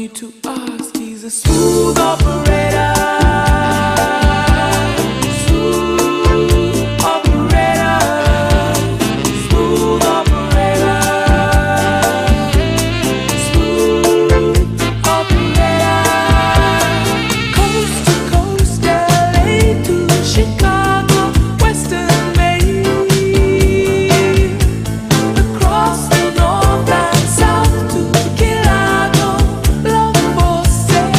need to ask, he's a smooth operator. Smooth operator. Smooth operator. Smooth operator. Coast to coast, LA to Chicago, Western Maine. Across the north and south to Kilago, love for sale.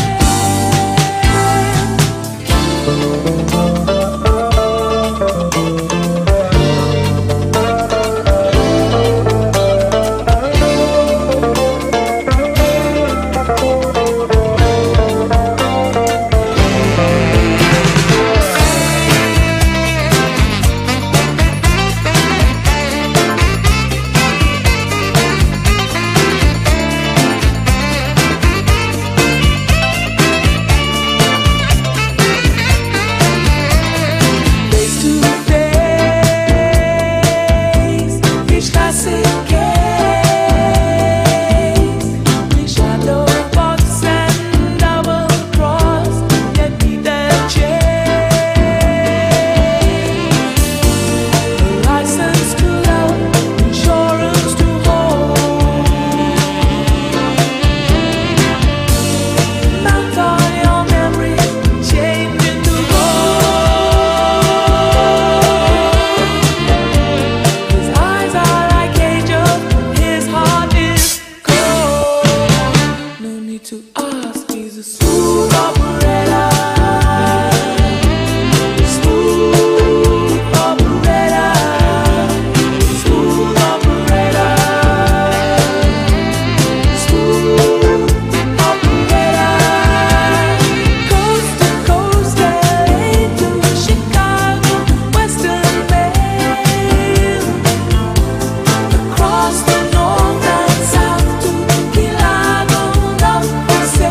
Face to face, each classic case. We shadow box and double cross, yet neither chase. License to love, insurance to hold. Mount on your memory, change into gold. His eyes are like angels, his heart is cold. No need to ask, he's a smooth operator. Smooth operator. Smooth operator. Smooth operator. Coast to coast, LA to Chicago, Western Maine. Across the north and south to Kilago, love for sale.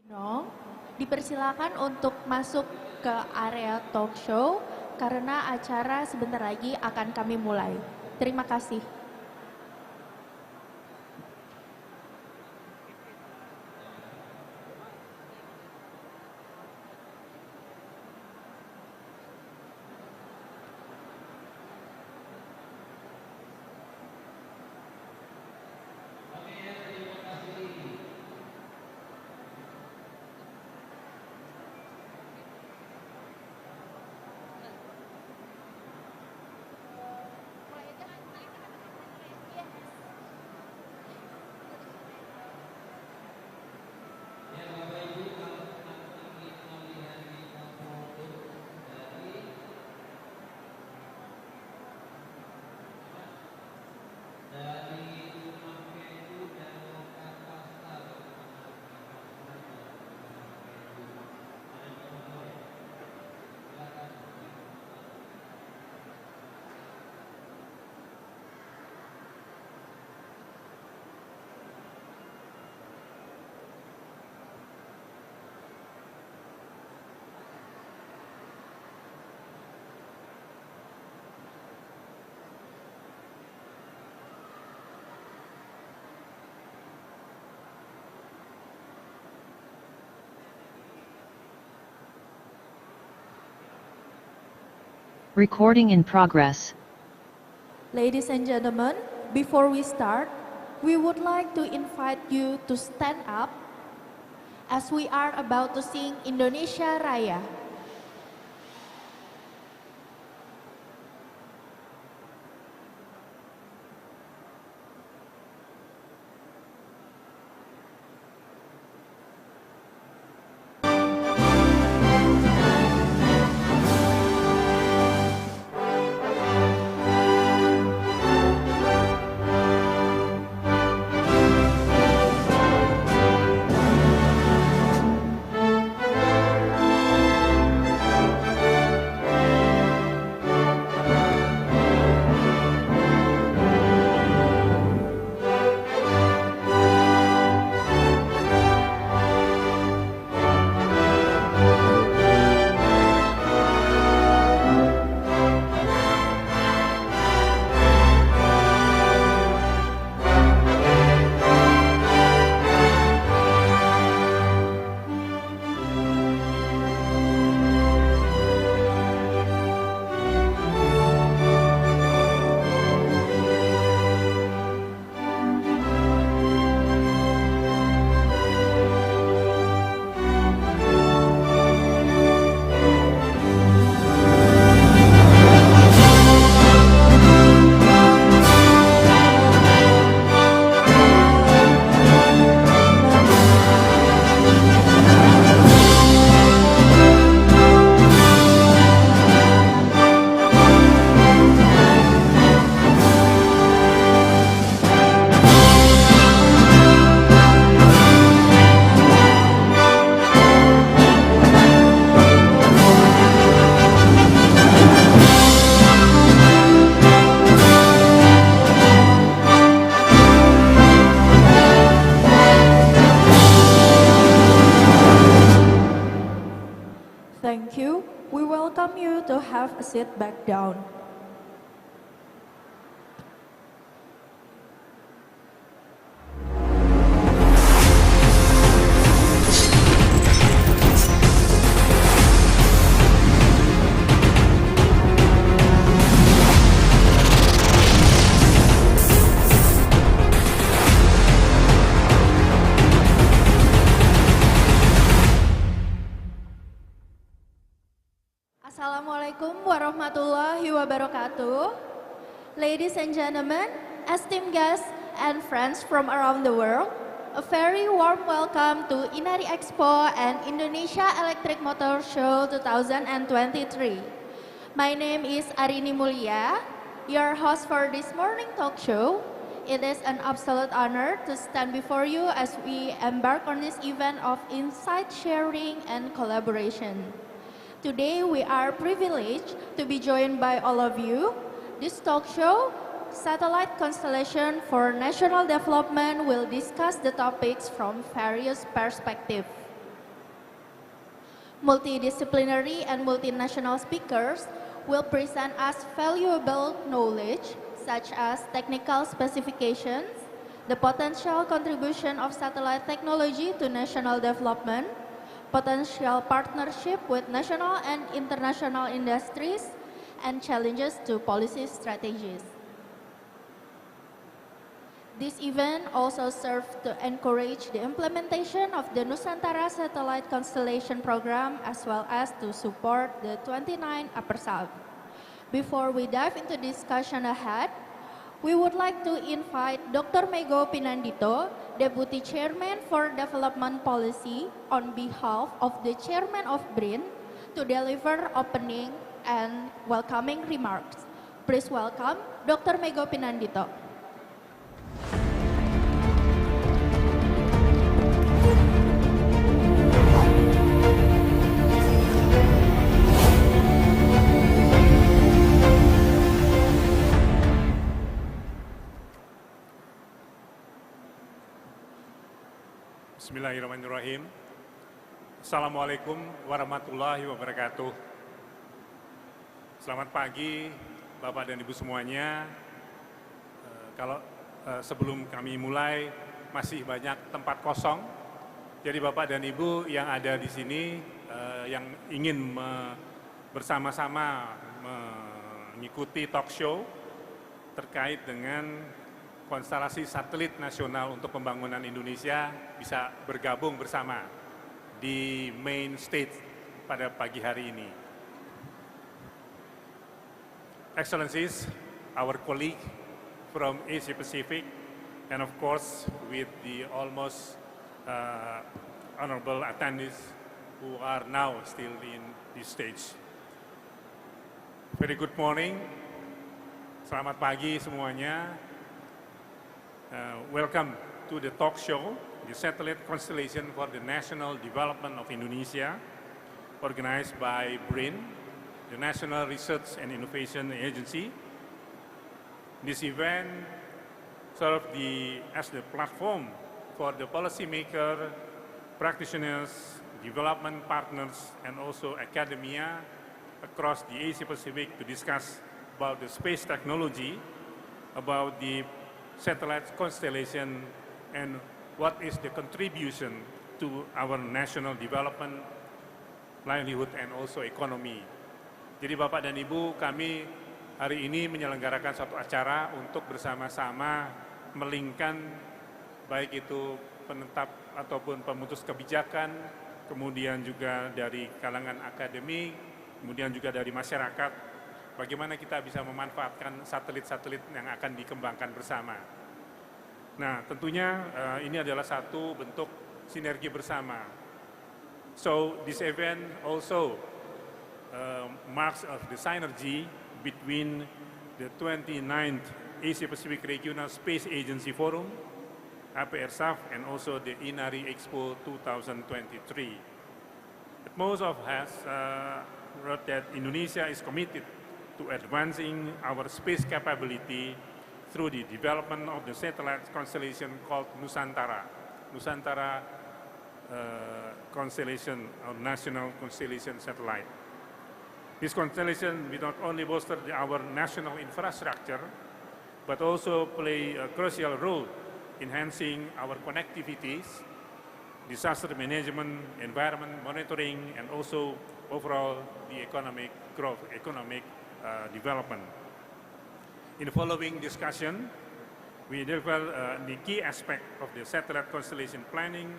No, dipersilakan untuk masuk ke area talk show karena acara sebentar lagi akan kami mulai. Terima kasih. Recording in progress. Ladies and gentlemen, before we start, we would like to invite you to stand up as we are about to sing Indonesia Raya. Thank you. We welcome you to have a seat back down. Assalamualaikum warahmatullahi wabarakatuh. Ladies and gentlemen, esteemed guests and friends from around the world, a very warm welcome to Inari Expo and Indonesia Electric Motor Show 2023. My name is Arini Mulia, your host for this morning talk show. It is an absolute honor to stand before you as we embark on this event of insight sharing and collaboration. Today we are privileged to be joined by all of you. This talk show, Satellite Constellation for National Development, will discuss the topics from various perspectives. Multidisciplinary and multinational speakers will present us valuable knowledge such as technical specifications, the potential contribution of satellite technology to national development, potential partnership with national and international industries, and challenges to policy strategies. This event also serves to encourage the implementation of the Nusantara Satellite Constellation program as well as to support the 29 APRSAF. Before we dive into discussion ahead, we would like to invite Dr. Mego Pinandito, Deputy Chairman for Development Policy, on behalf of the Chairman of BRIN, to deliver opening and welcoming remarks. Please welcome Dr. Mego Pinandito. Bismillahirrahmanirrahim. Assalamualaikum warahmatullahi wabarakatuh. Selamat pagi Bapak dan Ibu semuanya. Sebelum kami mulai masih banyak tempat kosong. Jadi Bapak dan Ibu yang ada di sini yang ingin bersama-sama mengikuti talk show terkait dengan konstelasi satelit nasional untuk pembangunan Indonesia bisa bergabung bersama di main stage pada pagi hari ini. Excellencies, our colleague from Asia Pacific, and of course with the almost honorable attendees who are now still in this stage. Very good morning, selamat pagi semuanya. Welcome to the talk show, the Satellite Constellation for the National Development of Indonesia, organized by BRIN, the National Research and Innovation Agency. This event serves as the platform for the policymaker, practitioners, development partners, and also academia across the Asia Pacific to discuss about the space technology, about the satellite constellation, and what is the contribution to our national development, livelihood, and also economy. Jadi Bapak dan Ibu, kami hari ini menyelenggarakan satu acara untuk bersama-sama melingkan baik itu penetap ataupun pemutus kebijakan, kemudian juga dari kalangan akademik, kemudian juga dari masyarakat, bagaimana kita bisa memanfaatkan satelit-satelit yang akan dikembangkan bersama. Nah, tentunya ini adalah satu bentuk sinergi bersama. So, this event also marks of the synergy between the 29th Asia Pacific Regional Space Agency Forum, APRSAF, and also the Inari Expo 2023. But most of us wrote that Indonesia is committed to advancing our space capability through the development of the satellite constellation called Nusantara Constellation, or National Constellation Satellite. This constellation will not only bolster our national infrastructure, but also play a crucial role enhancing our connectivities, disaster management, environment monitoring, and also overall the economic growth, development. In the following discussion, we develop the key aspect of the satellite constellation planning,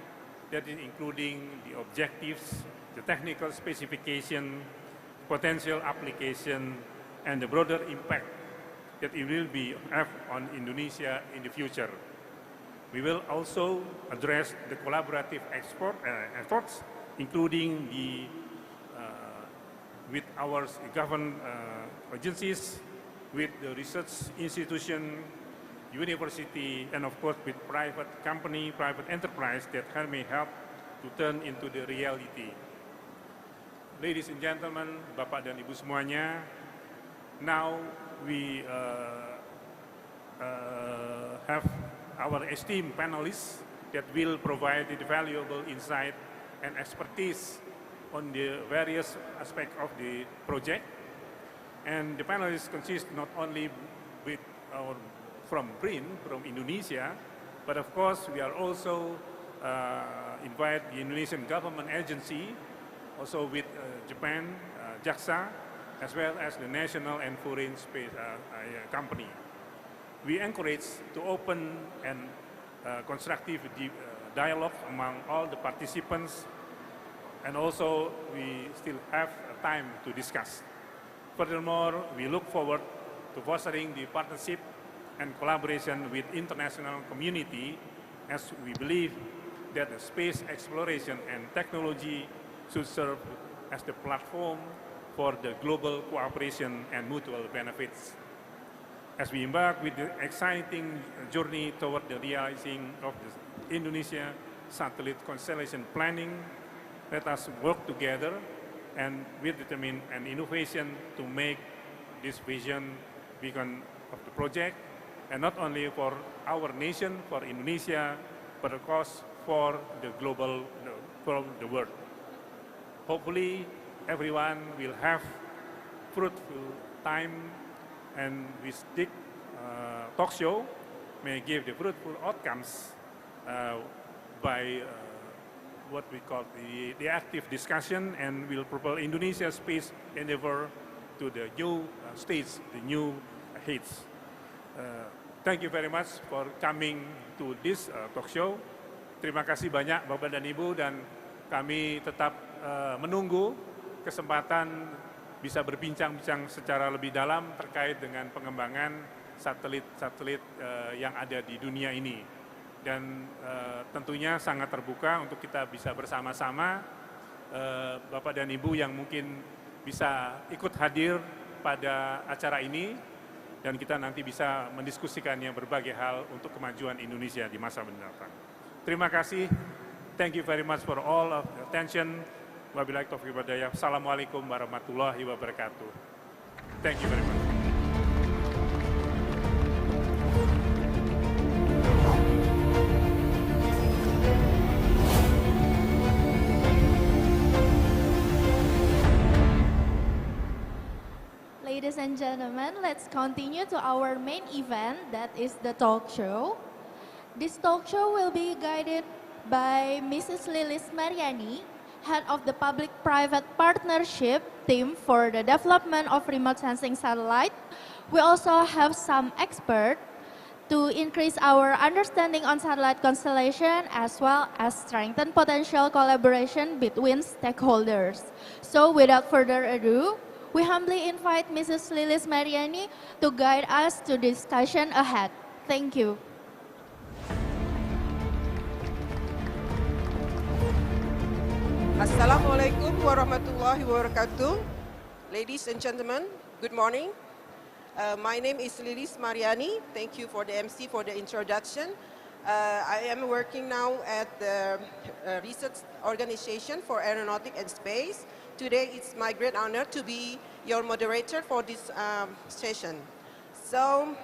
that is including the objectives, the technical specification, potential application, and the broader impact that it will have on Indonesia in the future. We will also address the collaborative efforts, including with our government agencies, with the research institution, university, and of course with private company, private enterprise that may help to turn into the reality. Ladies and gentlemen, Bapak dan Ibu semuanya, now we have our esteemed panelists that will provide the valuable insight and expertise on the various aspects of the project. And the panelists consist not only with from BRIN, from Indonesia, but of course we are also invite the Indonesian government agency, also with Japan, JAXA, as well as the national and foreign space company. We encourage to open and constructive dialogue among all the participants, and also we still have time to discuss. Furthermore, we look forward to fostering the partnership and collaboration with international community, as we believe that the space exploration and technology should serve as the platform for the global cooperation and mutual benefits. As we embark with the exciting journey toward the realizing of the Indonesia Satellite Constellation planning, let us work together and with determination and innovation to make this vision beacon of the project, and not only for our nation, for Indonesia, but of course for the global, for the world. Hopefully, everyone will have fruitful time, and this talk show may give the fruitful outcomes by what we call the active discussion, and will propel Indonesia's space endeavor to the new states, the new heights. Thank you very much for coming to this talk show. Terima kasih banyak Bapak dan Ibu, dan kami tetap menunggu kesempatan bisa berbincang-bincang secara lebih dalam terkait dengan pengembangan satelit-satelit yang ada di dunia ini. Dan tentunya sangat terbuka untuk kita bisa bersama-sama, Bapak dan Ibu yang mungkin bisa ikut hadir pada acara ini, dan kita nanti bisa mendiskusikannya berbagai hal untuk kemajuan Indonesia di masa mendatang. Terima kasih. Thank you very much for all of the attention. Wabillahi taufiq wal hidayah. Assalamualaikum warahmatullahi wabarakatuh. Thank you very much. Ladies and gentlemen, let's continue to our main event, that is the talk show. This talk show will be guided by Mrs. Lilis Mariani, Head of the Public-Private Partnership Team for the Development of Remote Sensing Satellite. We also have some experts to increase our understanding on satellite constellation, as well as strengthen potential collaboration between stakeholders. So without further ado, we humbly invite Mrs. Lilis Mariani to guide us to discussion ahead. Thank you. Assalamualaikum warahmatullahi wabarakatuh. Ladies and gentlemen, good morning. My name is Lilis Mariani. Thank you for the MC for the introduction. I am working now at the Research Organization for Aeronautics and Space. Today it's my great honor to be your moderator for this session. So,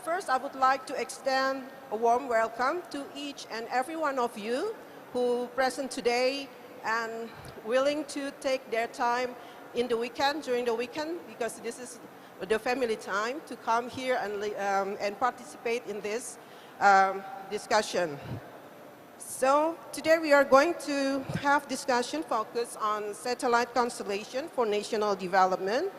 first I would like to extend a warm welcome to each and every one of you who present today and willing to take their time in the weekend, during the weekend, because this is the family time, to come here and participate in this discussion. So today we are going to have discussion focused on satellite constellation for national development,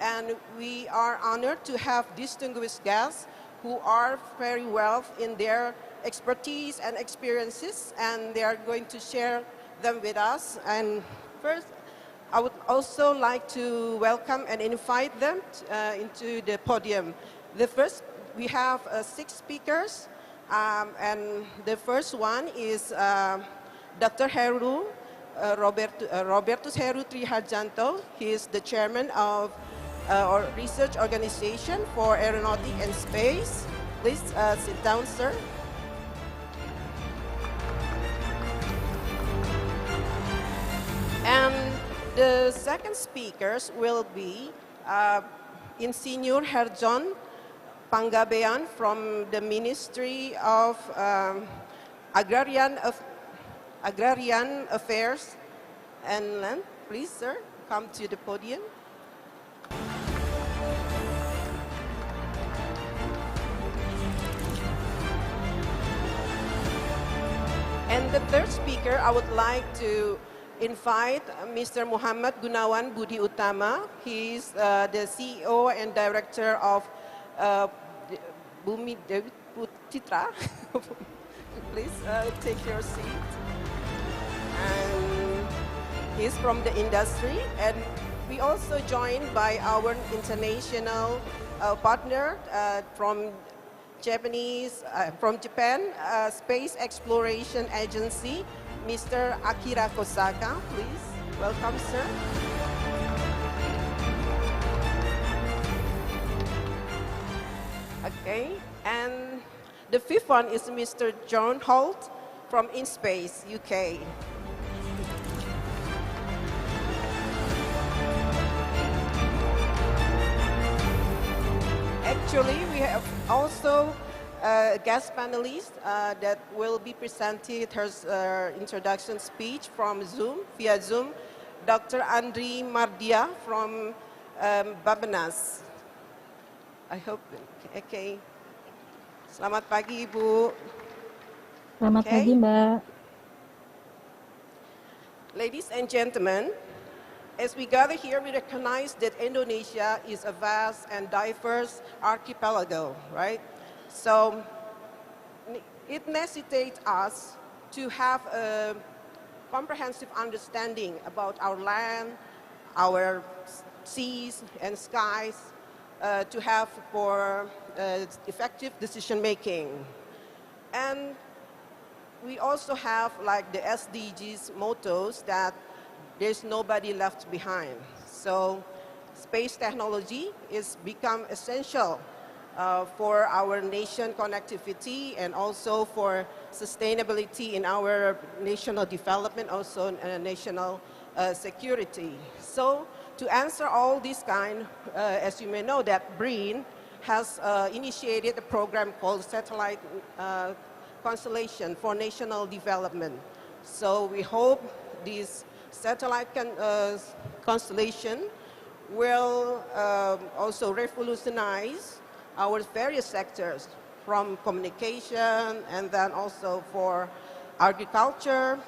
and we are honored to have distinguished guests who are very well in their expertise and experiences, and they are going to share them with us. And first, I would also like to welcome and invite them into the podium. We have 6 speakers, and the first one is Dr. Heru, Robertus Heru Triharjanto. He is the chairman of our research organization for aeronautics and space. Please sit down, sir. And the second speakers will be Insinyur Herjon Panggabean from the Ministry of Agrarian Affairs, And then, please, sir, come to the podium. And the third speaker, I would like to invite Mr. Muhammad Gunawan Budi Utama. He is the CEO and Director of Bumi Dewi Putra. Please take your seat. And he's from the industry. And we also joined by our international partner from Japan, Space Exploration Agency, Mr. Akira Kosaka, please. Welcome, sir. Okay, and the fifth one is Mr. John Holt from InSpace, UK. Actually, we have also a guest panelist that will be presented her introduction speech from Zoom, via Zoom, Dr. Andri Mardia from Babenas. I hope, okay. Selamat pagi, Ibu. Selamat pagi, Mbak. Ladies and gentlemen, as we gather here, we recognize that Indonesia is a vast and diverse archipelago, right? So it necessitates us to have a comprehensive understanding about our land, our seas and skies, to have for effective decision making. And we also have like the SDGs mottos that there's nobody left behind. So space technology is become essential for our nation connectivity and also for sustainability in our national development, also national security. So to answer all these kind, as you may know, that BRIN has initiated a program called Satellite Constellation for National Development. So we hope this satellite constellation will also revolutionize our various sectors, from communication and then also for agriculture,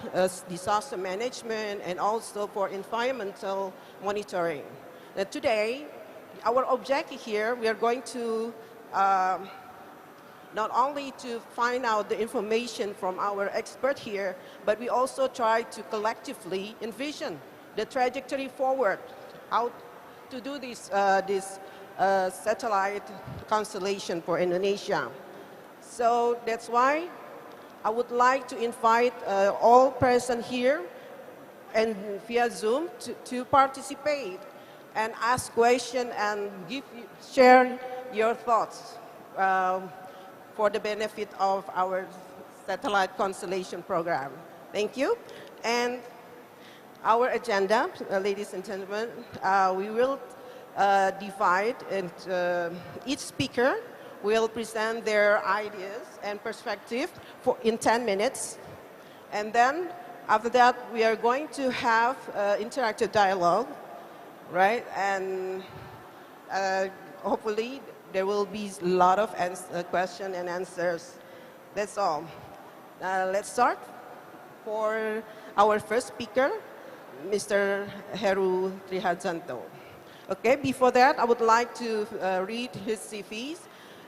disaster management, and also for environmental monitoring. Today, our objective here, we are going to not only to find out the information from our expert here, but we also try to collectively envision the trajectory forward, how to do this, satellite constellation for Indonesia. So that's why I would like to invite all present here and via Zoom to participate and ask questions and share your thoughts for the benefit of our satellite constellation program. Thank you. And our agenda, ladies and gentlemen, we will divide, and each speaker will present their ideas and perspective in 10 minutes. And then after that, we are going to have interactive dialogue, right? And hopefully there will be a lot of questions and answers. That's all. Let's start. For our first speaker, Mr. Heru Trihadzanto. Okay, before that, I would like to read his CVs.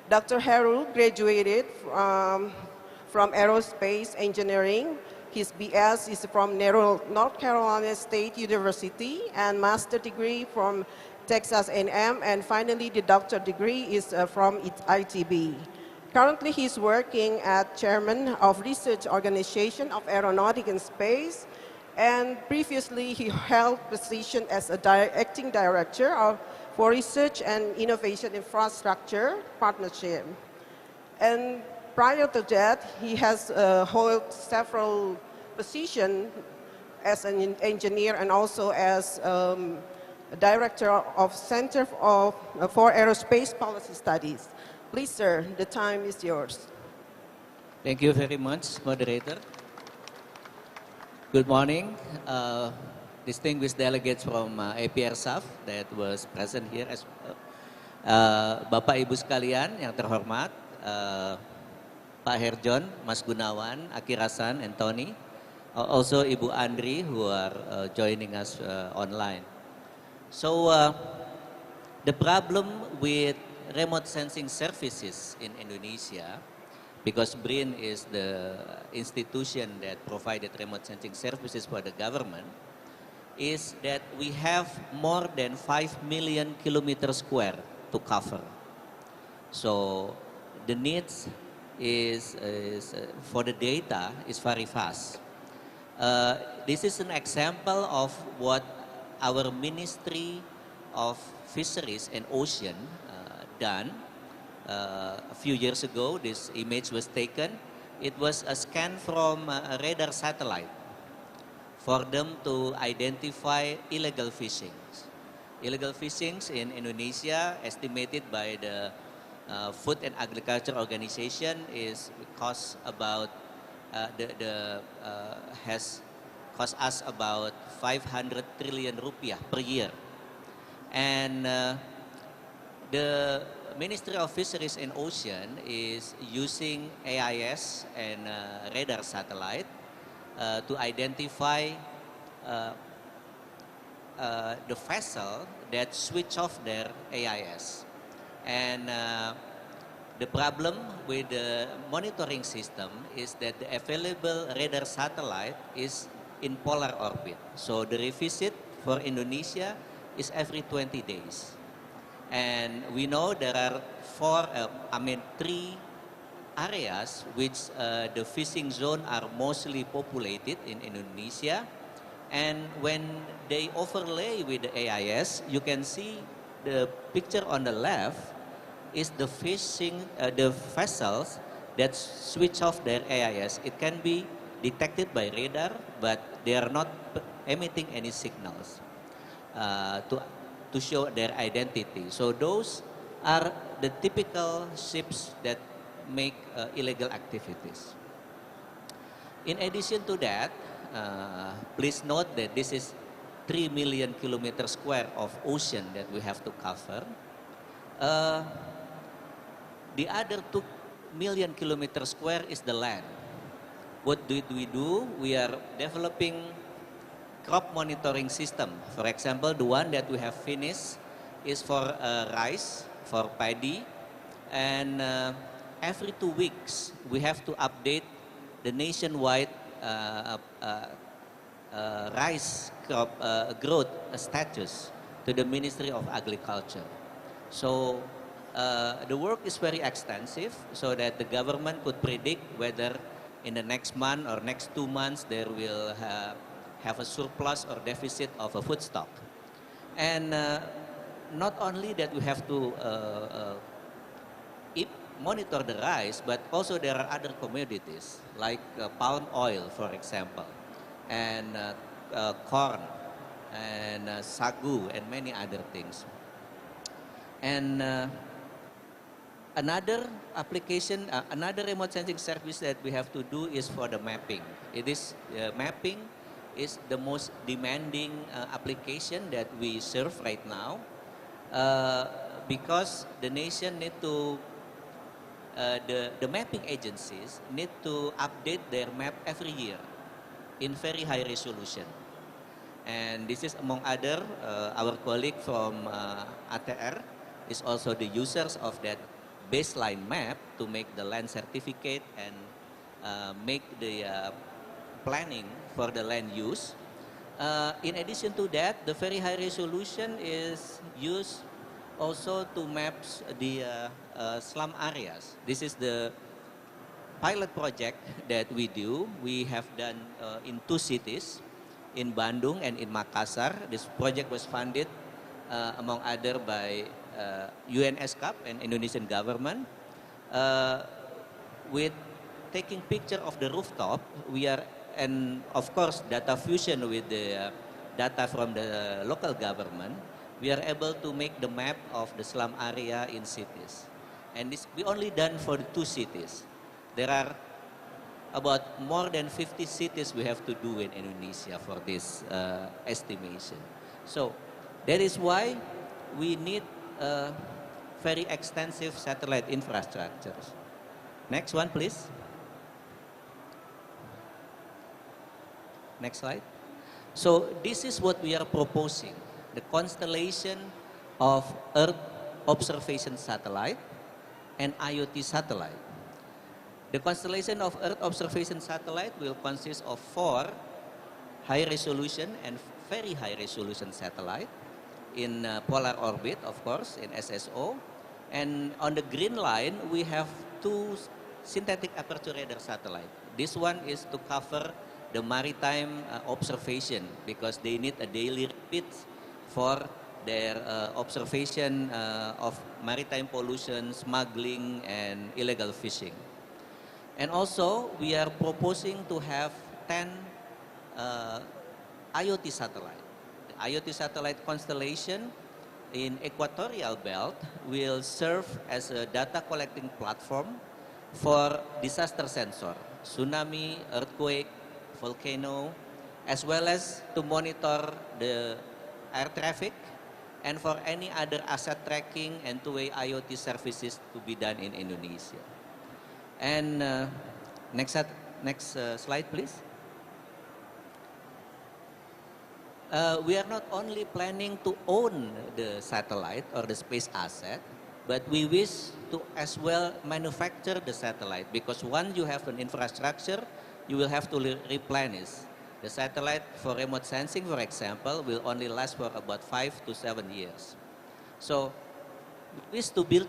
Dr. Heru graduated from Aerospace Engineering. His BS is from North Carolina State University and master degree from Texas A&M, and finally the doctor degree is from ITB. Currently, he's working as chairman of Research Organization of Aeronautics and Space, and previously he held position as a acting director for Research and Innovation Infrastructure Partnership. And prior to that, he has held several positions as an engineer and also as director of Center for Aerospace Policy Studies. Please, sir, the time is yours. Thank you very much, moderator. Good morning, distinguished delegates from APRSAF that was present here as well. Bapak Ibu sekalian yang terhormat, Pak Herjon, Mas Gunawan, Akirasan, and Tony, also Ibu Andri who are joining us online. So the problem with remote sensing services in Indonesia, because BRIN is the institution that provided remote sensing services for the government, is that we have more than 5 million kilometers square to cover. So the needs is for the data is very fast. This is an example of what our Ministry of Fisheries and Ocean done. A few years ago, this image was taken. It was a scan from a radar satellite for them to identify illegal fishing. Illegal fishing in Indonesia, estimated by the Food and Agriculture Organization, is cost about has cost us about 500 trillion rupiah per year, and the Ministry of Fisheries and Ocean is using AIS and radar satellite to identify the vessel that switch off their AIS. And the problem with the monitoring system is that the available radar satellite is in polar orbit. So the revisit for Indonesia is every 20 days. And we know there are three areas which the fishing zone are mostly populated in Indonesia. And when they overlay with the AIS, you can see the picture on the left is the the vessels that switch off their AIS. It can be detected by radar, but they are not emitting any signals to show their identity. So those are the typical ships that make illegal activities. In addition to that, please note that this is 3 million kilometers square of ocean that we have to cover. The other 2 million kilometers square is the land. What did we do? We are developing crop monitoring system. For example, the one that we have finished is for rice, for paddy, and every 2 weeks we have to update the nationwide rice crop growth status to the Ministry of Agriculture. So the work is very extensive so that the government could predict whether in the next month or next 2 months there will have a surplus or deficit of a food stock. And not only that we have to monitor the rice, but also there are other commodities like palm oil, for example, and corn, and sagu, and many other things. And another application, another remote sensing service that we have to do is for the mapping. It is mapping is the most demanding application that we serve right now because the nation need to the mapping agencies need to update their map every year in very high resolution. And this is among other, our colleague from ATR is also the users of that baseline map to make the land certificate and make the planning for the land use. In addition to that, the very high resolution is used also to map the slum areas. This is the pilot project that we do. We have done in 2 cities, in Bandung and in Makassar. This project was funded among other by UNSCAP and Indonesian government. With taking picture of the rooftop, we are, and of course data fusion with the data from the local government, we are able to make the map of the slum area in cities. And this we only done for 2 cities. There are about more than 50 cities we have to do in Indonesia for this estimation. So that is why we need very extensive satellite infrastructures. Next one, please. Next slide. So this is what we are proposing, the constellation of Earth observation satellite and IoT satellite. The constellation of Earth observation satellite will consist of 4 high resolution and very high resolution satellite in polar orbit, of course, in SSO. And on the green line, we have 2 synthetic aperture radar satellite. This one is to cover the maritime observation because they need a daily repeat for their observation of maritime pollution, smuggling, and illegal fishing. And also, we are proposing to have 10 IoT satellite. The IoT satellite constellation in equatorial belt will serve as a data collecting platform for disaster sensor, tsunami, earthquake, volcano, as well as to monitor the air traffic and for any other asset tracking and two-way IoT services to be done in Indonesia. And next slide, please. We are not only planning to own the satellite or the space asset, but we wish to as well manufacture the satellite because once you have an infrastructure, you will have to replenish. The satellite for remote sensing, for example, will only last for about 5 to 7 years. So we wish to build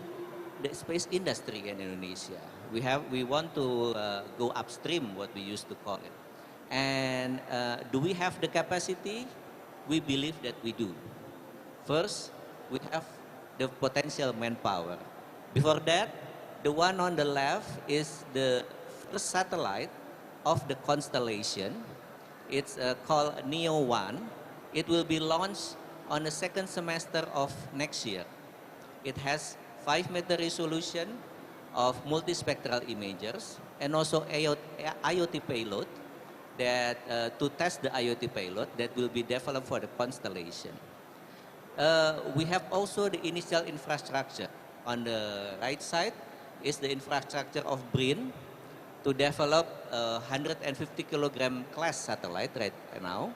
the space industry in Indonesia. We want to go upstream, what we used to call it. And do we have the capacity? We believe that we do. First, we have the potential manpower. Before that, the one on the left is the first satellite of the constellation. It's called NEO-1. It will be launched on the second semester of next year. It has 5-meter resolution of multispectral imagers and also IoT payload that to test the IoT payload that will be developed for the constellation. We have also the initial infrastructure. On the right side is the infrastructure of BRIN to develop a 150 kilogram class satellite right now.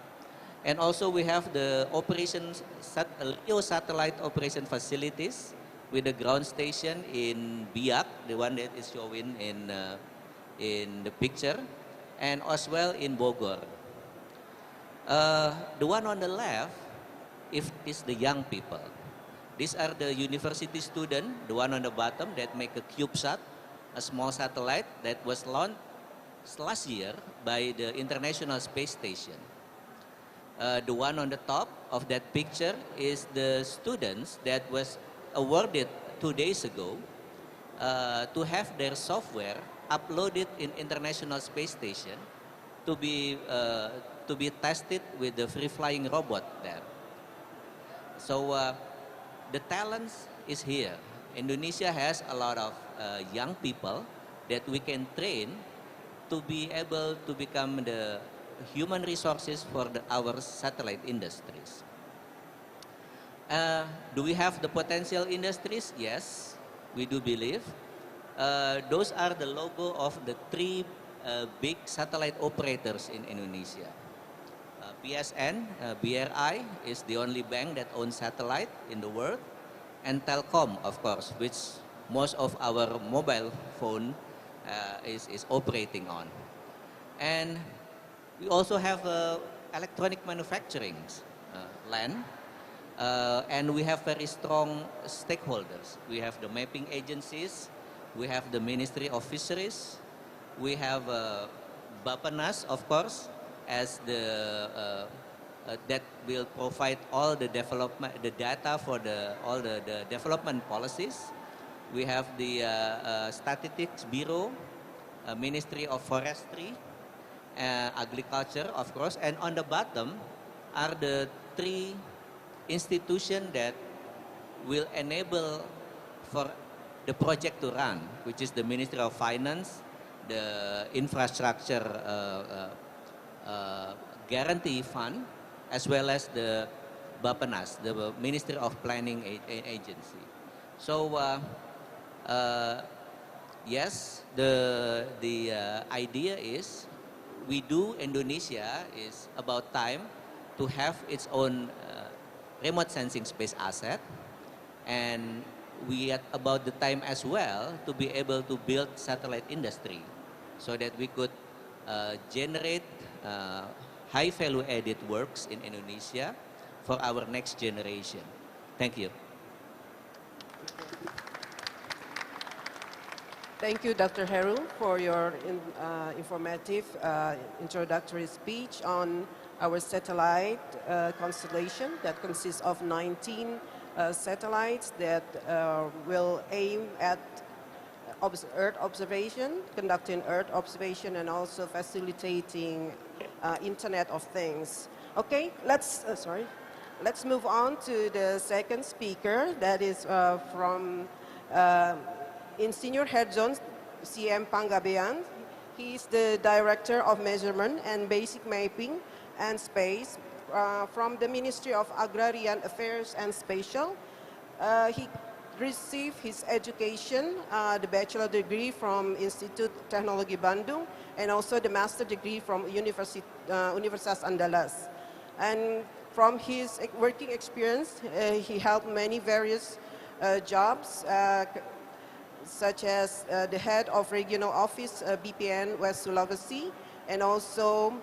And also we have the LEO satellite operation facilities with the ground station in Biak, the one that is shown in the picture, and as well in Bogor. The one on the left is the young people. These are the university students, the one on the bottom that make a CubeSat, a small satellite that was launched last year by the International Space Station. The one on the top of that picture is the students that was awarded 2 days ago to have their software uploaded in International Space Station to be tested with the free-flying robot there. So the talents is here. Indonesia has a lot of young people that we can train to be able to become the human resources for our satellite industries. Do we have the potential industries? Yes, we do believe. Those are the logo of the 3 big satellite operators in Indonesia. PSN, BRI is the only bank that owns satellite in the world, and Telkom, of course, which most of our mobile phone is operating on. And we also have electronic manufacturing land, and we have very strong stakeholders. We have the mapping agencies, we have the Ministry of Fisheries, we have Bapenas, of course, as the that will provide all the development, the data for all the development policies. We have the Statistics Bureau, Ministry of Forestry, Agriculture, of course, and on the bottom are the 3 institutions that will enable for the project to run, which is the Ministry of Finance, the infrastructure guarantee fund, as well as the Bappenas, the Ministry of Planning Agency. So yes, the idea is Indonesia is about time to have its own remote sensing space asset, and we are about the time as well to be able to build satellite industry so that we could generate high value added works in Indonesia for our next generation. Thank you. Thank you, Dr. Heru, for your informative introductory speech on our satellite constellation that consists of 19 satellites that will aim at Earth observation, conducting Earth observation, and also facilitating Internet of Things. Okay, let's move on to the second speaker. That is from Insinyur Herjon CM Panggabean. He is the Director of Measurement and Basic Mapping and Space from the Ministry of Agrarian Affairs and Spatial. He received his education, the bachelor degree from Institut Teknologi Bandung, and also the master degree from Universitas Andalas. And from his working experience, he held many various jobs, such as the head of regional office BPN West Sulawesi, and also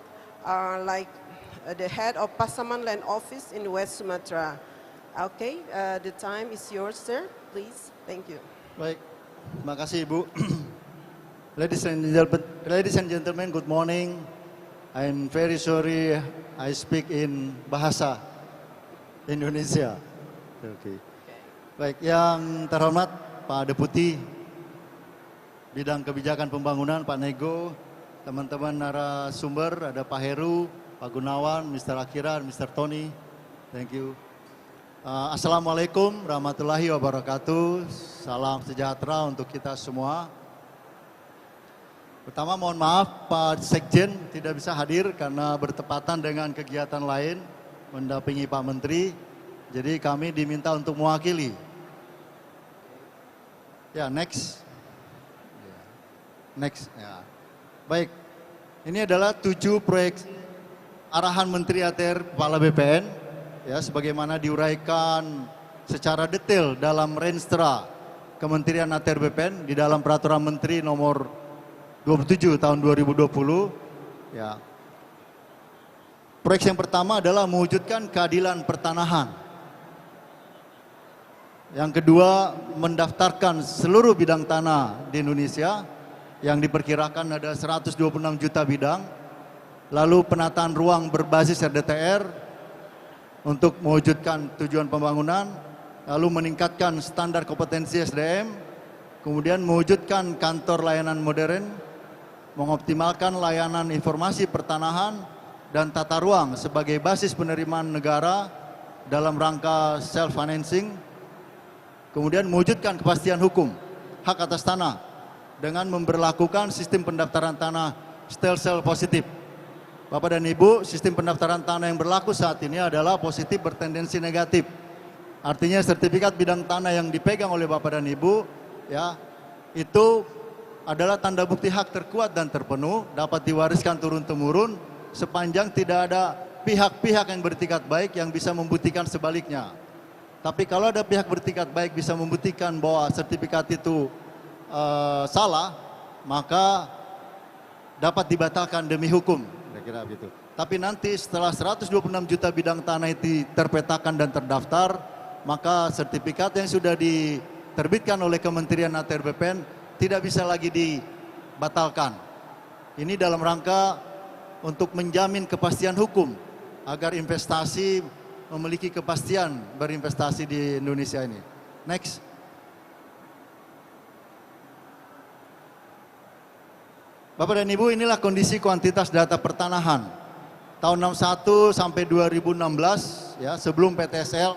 the head of Pasaman Land Office in West Sumatra. Okay, the time is yours, sir. Please, thank you. Baik, terima kasih Ibu. Ladies and gentlemen, good morning. I'm very sorry I speak in bahasa Indonesia. Okay. Baik, yang terhormat Pak Deputi Bidang Kebijakan Pembangunan, Pak Nego, teman-teman narasumber, ada Pak Heru, Pak Gunawan, Mr. Akhiran, Mr. Tony, thank you. Assalamualaikum warahmatullahi wabarakatuh, salam sejahtera untuk kita semua. Pertama mohon maaf Pak Sekjen tidak bisa hadir karena bertepatan dengan kegiatan lain mendampingi Pak Menteri, jadi kami diminta untuk mewakili. Ya, next. Ya. Baik, ini adalah 7 proyek arahan Menteri ATR Kepala BPN, ya, sebagaimana diuraikan secara detail dalam Renstra Kementerian ATR BPN di dalam Peraturan Menteri Nomor 27 tahun 2020. Ya. Proyek yang pertama adalah mewujudkan keadilan pertanahan. Yang kedua, mendaftarkan seluruh bidang tanah di Indonesia yang diperkirakan ada 126 juta bidang. Lalu penataan ruang berbasis RDTR untuk mewujudkan tujuan pembangunan. Lalu meningkatkan standar kompetensi SDM. Kemudian mewujudkan kantor layanan modern. Mengoptimalkan layanan informasi pertanahan dan tata ruang sebagai basis penerimaan negara dalam rangka self-financing. Kemudian mewujudkan kepastian hukum hak atas tanah dengan memberlakukan sistem pendaftaran tanah stelsel positif. Bapak dan Ibu, sistem pendaftaran tanah yang berlaku saat ini adalah positif bertendensi negatif. Artinya sertifikat bidang tanah yang dipegang oleh Bapak dan Ibu, ya, itu adalah tanda bukti hak terkuat dan terpenuh, dapat diwariskan turun-temurun sepanjang tidak ada pihak-pihak yang bertikat baik yang bisa membuktikan sebaliknya. Tapi kalau ada pihak bertikat baik bisa membuktikan bahwa sertifikat itu salah, maka dapat dibatalkan demi hukum, kira-kira begitu. Tapi nanti setelah 126 juta bidang tanah itu terpetakan dan terdaftar, maka sertifikat yang sudah diterbitkan oleh Kementerian ATR BPN tidak bisa lagi dibatalkan. Ini dalam rangka untuk menjamin kepastian hukum agar investasi memiliki kepastian berinvestasi di Indonesia ini. Next. Bapak dan Ibu, inilah kondisi kuantitas data pertanahan tahun 61 sampai 2016, ya, sebelum PTSL.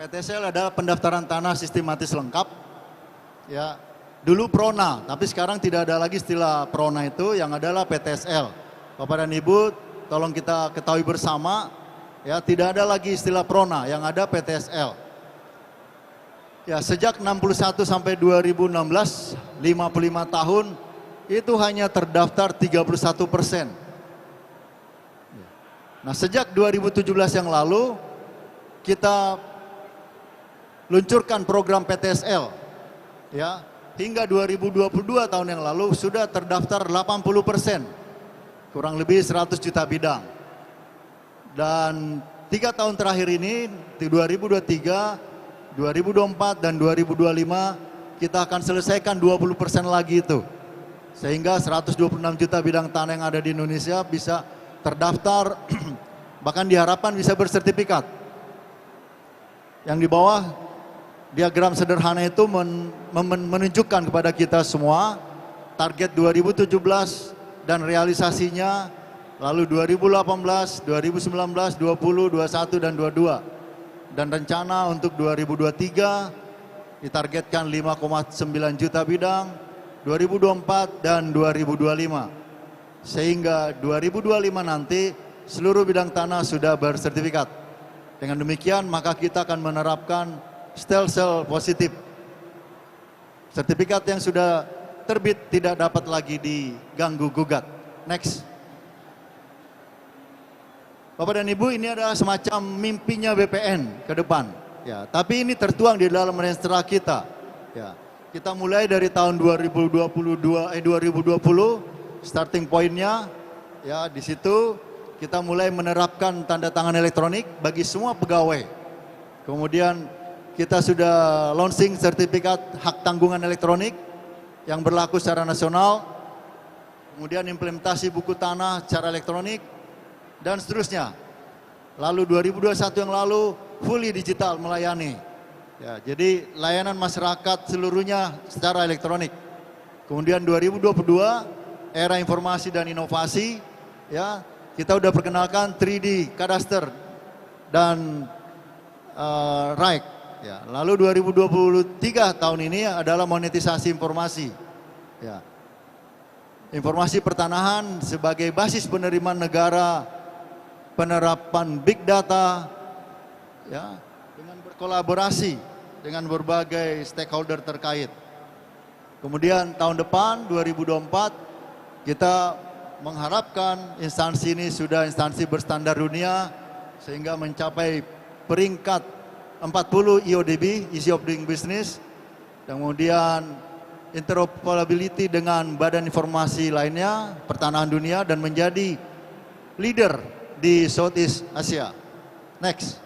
PTSL adalah pendaftaran tanah sistematis lengkap, ya. Dulu Prona, tapi sekarang tidak ada lagi istilah Prona itu, yang adalah PTSL. Bapak dan Ibu, tolong kita ketahui bersama, ya tidak ada lagi istilah Prona, yang ada PTSL. Ya, sejak 61 sampai 2016, 55 tahun, itu hanya terdaftar 31%. Nah, sejak 2017 yang lalu, kita luncurkan program PTSL, ya, hingga 2022 tahun yang lalu sudah terdaftar 80%, kurang lebih 100 juta bidang. Dan 3 tahun terakhir ini, di 2023, 2024, dan 2025, kita akan selesaikan 20% lagi itu. Sehingga 126 juta bidang tanah yang ada di Indonesia bisa terdaftar, bahkan diharapkan bisa bersertifikat. Yang di bawah diagram sederhana itu menunjukkan kepada kita semua target 2017 dan realisasinya, lalu 2018, 2019, 20, 21, dan 22. Dan rencana untuk 2023 ditargetkan 5,9 juta bidang, 2024 dan 2025. Sehingga 2025 nanti seluruh bidang tanah sudah bersertifikat. Dengan demikian maka kita akan menerapkan stel-sel positif. Sertifikat yang sudah terbit tidak dapat lagi diganggu gugat. Next. Bapak dan Ibu, ini adalah semacam mimpinya BPN ke depan. Ya, tapi ini tertuang di dalam renstra kita. Ya, kita mulai dari tahun 2020, starting pointnya, ya di situ kita mulai menerapkan tanda tangan elektronik bagi semua pegawai. Kemudian kita sudah launching sertifikat hak tanggungan elektronik yang berlaku secara nasional. Kemudian implementasi buku tanah secara elektronik dan seterusnya. Lalu 2021 yang lalu fully digital melayani. Ya, jadi layanan masyarakat seluruhnya secara elektronik. Kemudian 2022 era informasi dan inovasi, ya kita udah perkenalkan 3D kadaster dan RAIC. Ya, lalu 2023 tahun ini adalah monetisasi informasi. Ya, informasi pertanahan sebagai basis penerimaan negara, penerapan big data, ya, dengan berkolaborasi dengan berbagai stakeholder terkait. Kemudian tahun depan 2024 kita mengharapkan instansi ini sudah instansi berstandar dunia sehingga mencapai peringkat 40 EODB, Easy of Doing Business, kemudian interoperability dengan badan informasi lainnya, pertanahan dunia, dan menjadi leader di Southeast Asia. Next.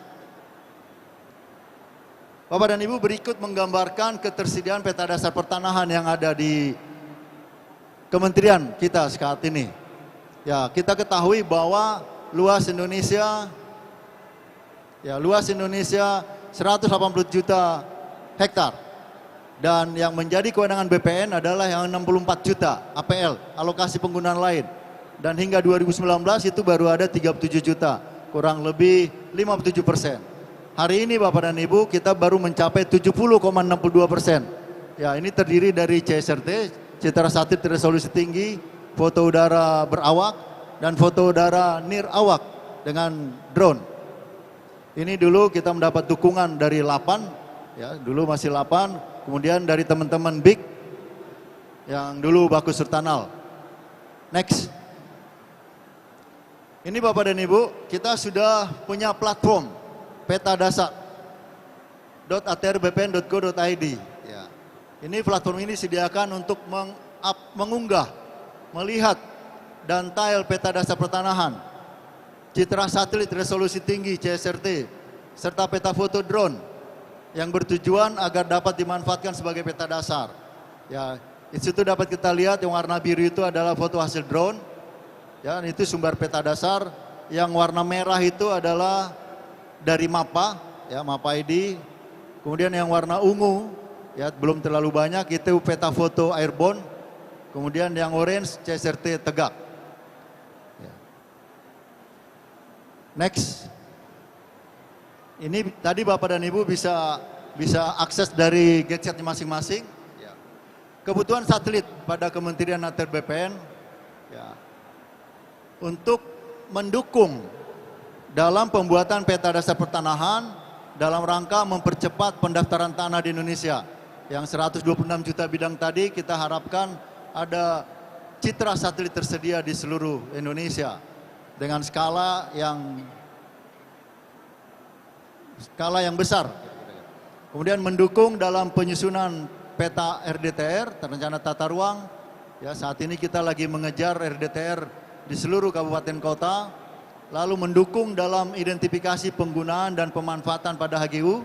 Bapak dan Ibu, berikut menggambarkan ketersediaan peta dasar pertanahan yang ada di kementerian kita saat ini. Ya, kita ketahui bahwa luas Indonesia 180 juta hektar. Dan yang menjadi kewenangan BPN adalah yang 64 juta APL, alokasi penggunaan lain. Dan hingga 2019 itu baru ada 37 juta, kurang lebih 57%. Hari ini Bapak dan Ibu kita baru mencapai 70,62%. Ya, ini terdiri dari CSRT, citra satelit resolusi tinggi, foto udara berawak, dan foto udara near awak dengan drone. Ini dulu kita mendapat dukungan dari 8, ya dulu masih 8, kemudian dari teman-teman BIG yang dulu baku surtanal. Next. Ini Bapak dan Ibu, kita sudah punya platform peta dasar .atrbpn.go.id. Ya. Ini platform ini disediakan untuk mengunggah, melihat dan tile peta dasar pertanahan, citra satelit resolusi tinggi CSRT, serta peta foto drone yang bertujuan agar dapat dimanfaatkan sebagai peta dasar. Ya, di situ dapat kita lihat yang warna biru itu adalah foto hasil drone. Ya, itu sumber peta dasar. Yang warna merah itu adalah dari MAPA, ya MAPA ID. Kemudian yang warna ungu, ya belum terlalu banyak, itu peta foto airborne. Kemudian yang orange CSRT tegak. Ya. Next. Ini tadi Bapak dan Ibu bisa akses dari gadgetnya masing-masing. Ya. kebutuhan satelit pada Kementerian Atr BPN ya, untuk mendukung dalam pembuatan peta dasar pertanahan dalam rangka mempercepat pendaftaran tanah di Indonesia. Yang 126 juta bidang tadi kita harapkan ada citra satelit tersedia di seluruh Indonesia dengan skala yang besar. Kemudian mendukung dalam penyusunan peta RDTR, rencana tata ruang. Ya, saat ini kita lagi mengejar RDTR di seluruh kabupaten kota. Lalu mendukung dalam identifikasi penggunaan dan pemanfaatan pada HGU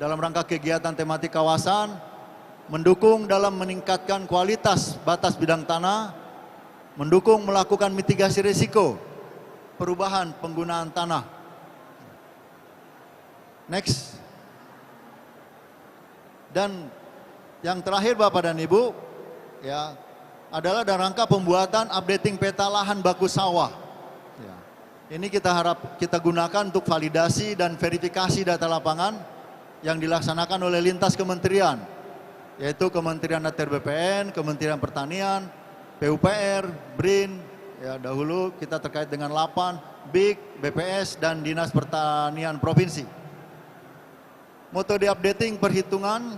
dalam rangka kegiatan tematik kawasan. Mendukung dalam meningkatkan kualitas batas bidang tanah. Mendukung melakukan mitigasi risiko perubahan penggunaan tanah. Next. Dan yang terakhir Bapak dan Ibu, ya, adalah dalam rangka pembuatan updating peta lahan baku sawah. Ya. Ini kita gunakan untuk validasi dan verifikasi data lapangan yang dilaksanakan oleh lintas kementerian, yaitu Kementerian Atr BPN, Kementerian Pertanian, PUPR, BRIN, ya, dahulu kita terkait dengan LAPAN, BIK, BPS, dan Dinas Pertanian Provinsi. Metode updating perhitungan,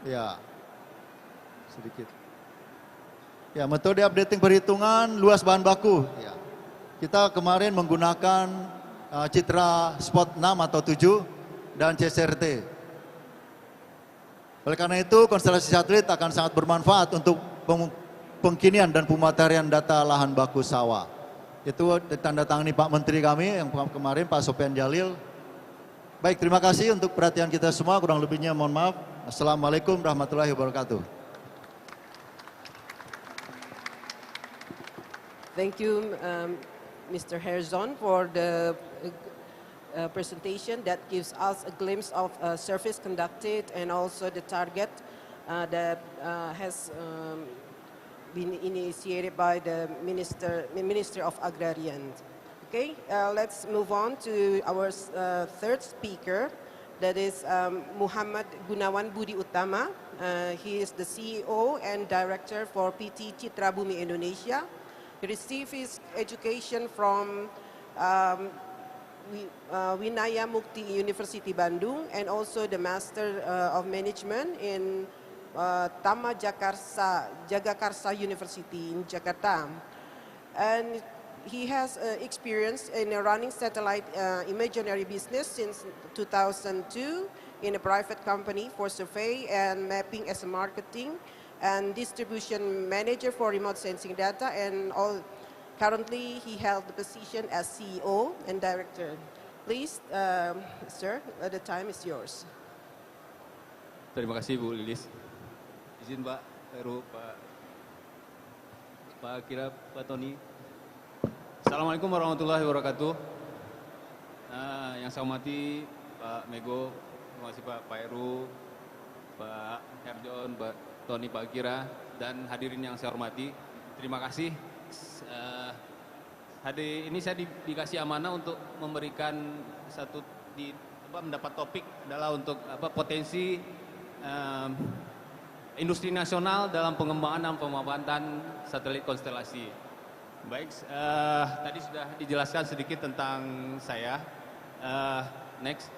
ya, sedikit. Ya, metode updating perhitungan luas bahan baku. Ya. Kita kemarin menggunakan citra spot 6 atau 7 dan CSRT. Oleh karena itu, konstelasi satelit akan sangat bermanfaat untuk pengkinian dan pematerian data lahan baku sawah. Itu ditandatangani Pak Menteri kami yang kemarin, Pak Sofian Jalil. Baik, terima kasih untuk perhatian kita semua. Kurang lebihnya mohon maaf. Assalamualaikum warahmatullahi wabarakatuh. Thank you, Mr. Herzon, for the presentation that gives us a glimpse of service conducted and also the target that has been initiated by the Minister of Agrarian. Okay, let's move on to our third speaker, that is Muhammad Gunawan Budi Utama. He is the CEO and Director for PT Citra Bumi Indonesia. He received his education from Winaya Mukti University Bandung and also the Master of Management in Tama Jagakarsa University in Jakarta. And he has experience in running satellite imaginary business since 2002 in a private company for survey and mapping as a marketing and distribution manager for remote sensing data, and currently he held the position as CEO and director. Please, sir, the time is yours. Terima kasih Bu Lilis. Izin Pak Heru, Pak Kira, Pak Tony. Assalamualaikum warahmatullahi wabarakatuh. Yang saya hormati Pak Mego, terima kasih Pak Heru, Pak Herjon, Pak Tony, Pak Kira, dan hadirin yang saya hormati. Terima kasih. Hari ini saya dikasih amanah untuk memberikan mendapat topik adalah untuk potensi industri nasional dalam pengembangan dan pemanfaatan satelit konstelasi. Baik, tadi sudah dijelaskan sedikit tentang saya. Next.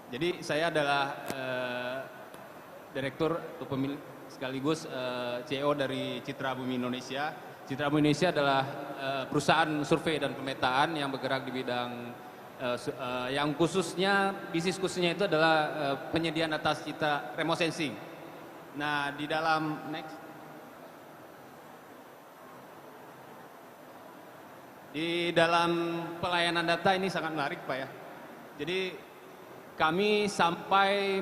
Jadi saya adalah direktur atau pemilik sekaligus CEO dari Citra Bumi Indonesia. Citra Bumi Indonesia adalah perusahaan survei dan pemetaan yang bergerak di bidang yang khususnya, bisnis khususnya itu adalah penyediaan atas citra remote sensing. Nah, di dalam di dalam pelayanan data ini sangat menarik Pak ya. Jadi kami sampai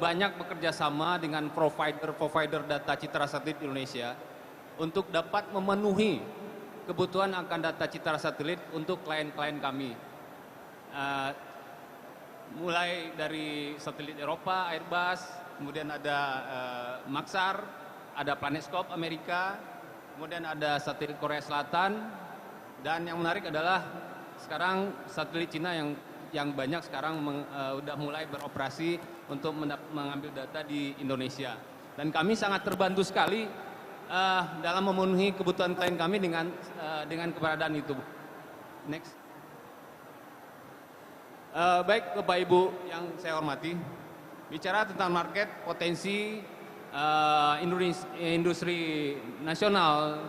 banyak bekerja sama dengan provider data citra satelit Indonesia untuk dapat memenuhi kebutuhan akan data citra satelit untuk klien-klien kami. Mulai dari satelit Eropa, Airbus, kemudian ada Maxar, ada Planetscope Amerika, kemudian ada satelit Korea Selatan, dan yang menarik adalah sekarang satelit Cina yang yang banyak sekarang udah mulai beroperasi untuk mengambil data di Indonesia. Dan kami sangat terbantu sekali dalam memenuhi kebutuhan klien kami dengan keberadaan itu. Next. Baik Bapak Ibu yang saya hormati, bicara tentang market potensi industri nasional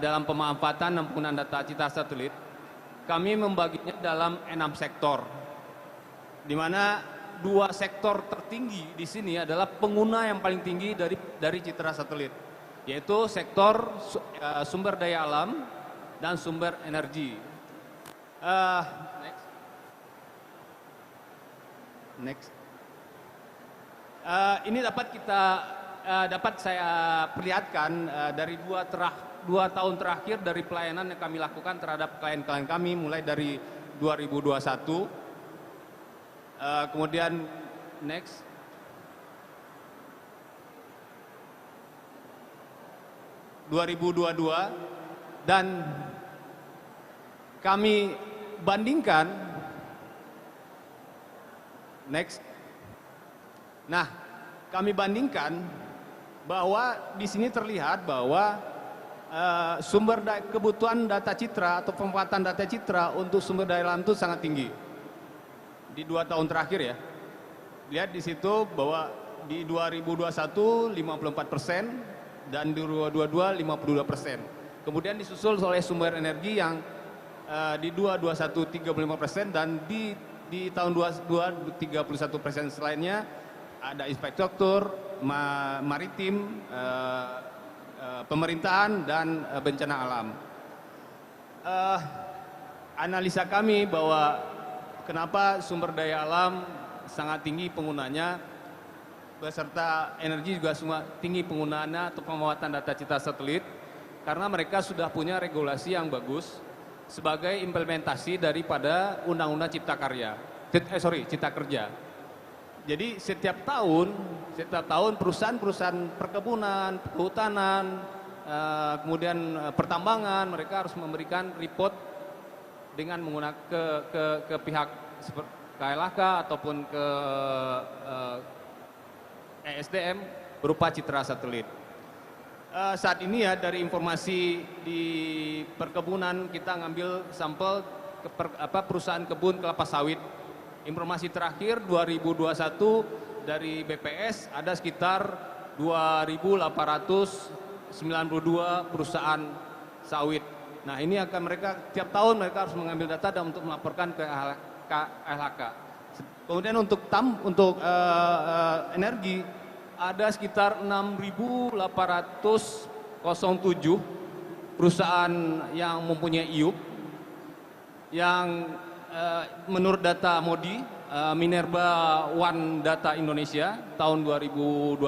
dalam pemanfaatan dan penggunaan data citra satelit, kami membaginya dalam 6 sektor, di mana 2 sektor tertinggi di sini adalah pengguna yang paling tinggi dari citra satelit, yaitu sektor sumber daya alam dan sumber energi. Next. Ini dapat saya perlihatkan dari 2 tahun terakhir dari pelayanan yang kami lakukan terhadap klien-klien kami, mulai dari 2021, kemudian next, 2022, dan kami bandingkan, next. Nah, kami bandingkan bahwa di sini terlihat bahwa kebutuhan data citra atau pemanfaatan data citra untuk sumber daya alam itu sangat tinggi di 2 tahun terakhir ya. Lihat di situ bahwa di 2021 54% dan di 2022 52%. Kemudian disusul oleh sumber energi yang di 2021 35% dan di tahun 2022 31% selainnya. Ada infrastruktur, maritim, pemerintahan, dan bencana alam. Analisa kami bahwa kenapa sumber daya alam sangat tinggi penggunanya, beserta energi juga semua tinggi penggunaannya atau pemanfaatan data citra satelit, karena mereka sudah punya regulasi yang bagus sebagai implementasi daripada Undang-Undang Cipta Kerja. Jadi setiap tahun perusahaan-perusahaan perkebunan, kehutanan, kemudian pertambangan, mereka harus memberikan report dengan menggunakan ke pihak KLHK ataupun ke ESDM berupa citra satelit. Saat ini ya, dari informasi di perkebunan kita ngambil sampel perusahaan kebun kelapa sawit. Informasi terakhir 2021 dari BPS ada sekitar 2.892 perusahaan sawit. Nah, ini akan tiap tahun mereka harus mengambil data dan untuk melaporkan ke KLHK. Kemudian untuk energi ada sekitar 6.807 perusahaan yang mempunyai IUP yang menurut data MODI, Minerba One Data Indonesia tahun 2021,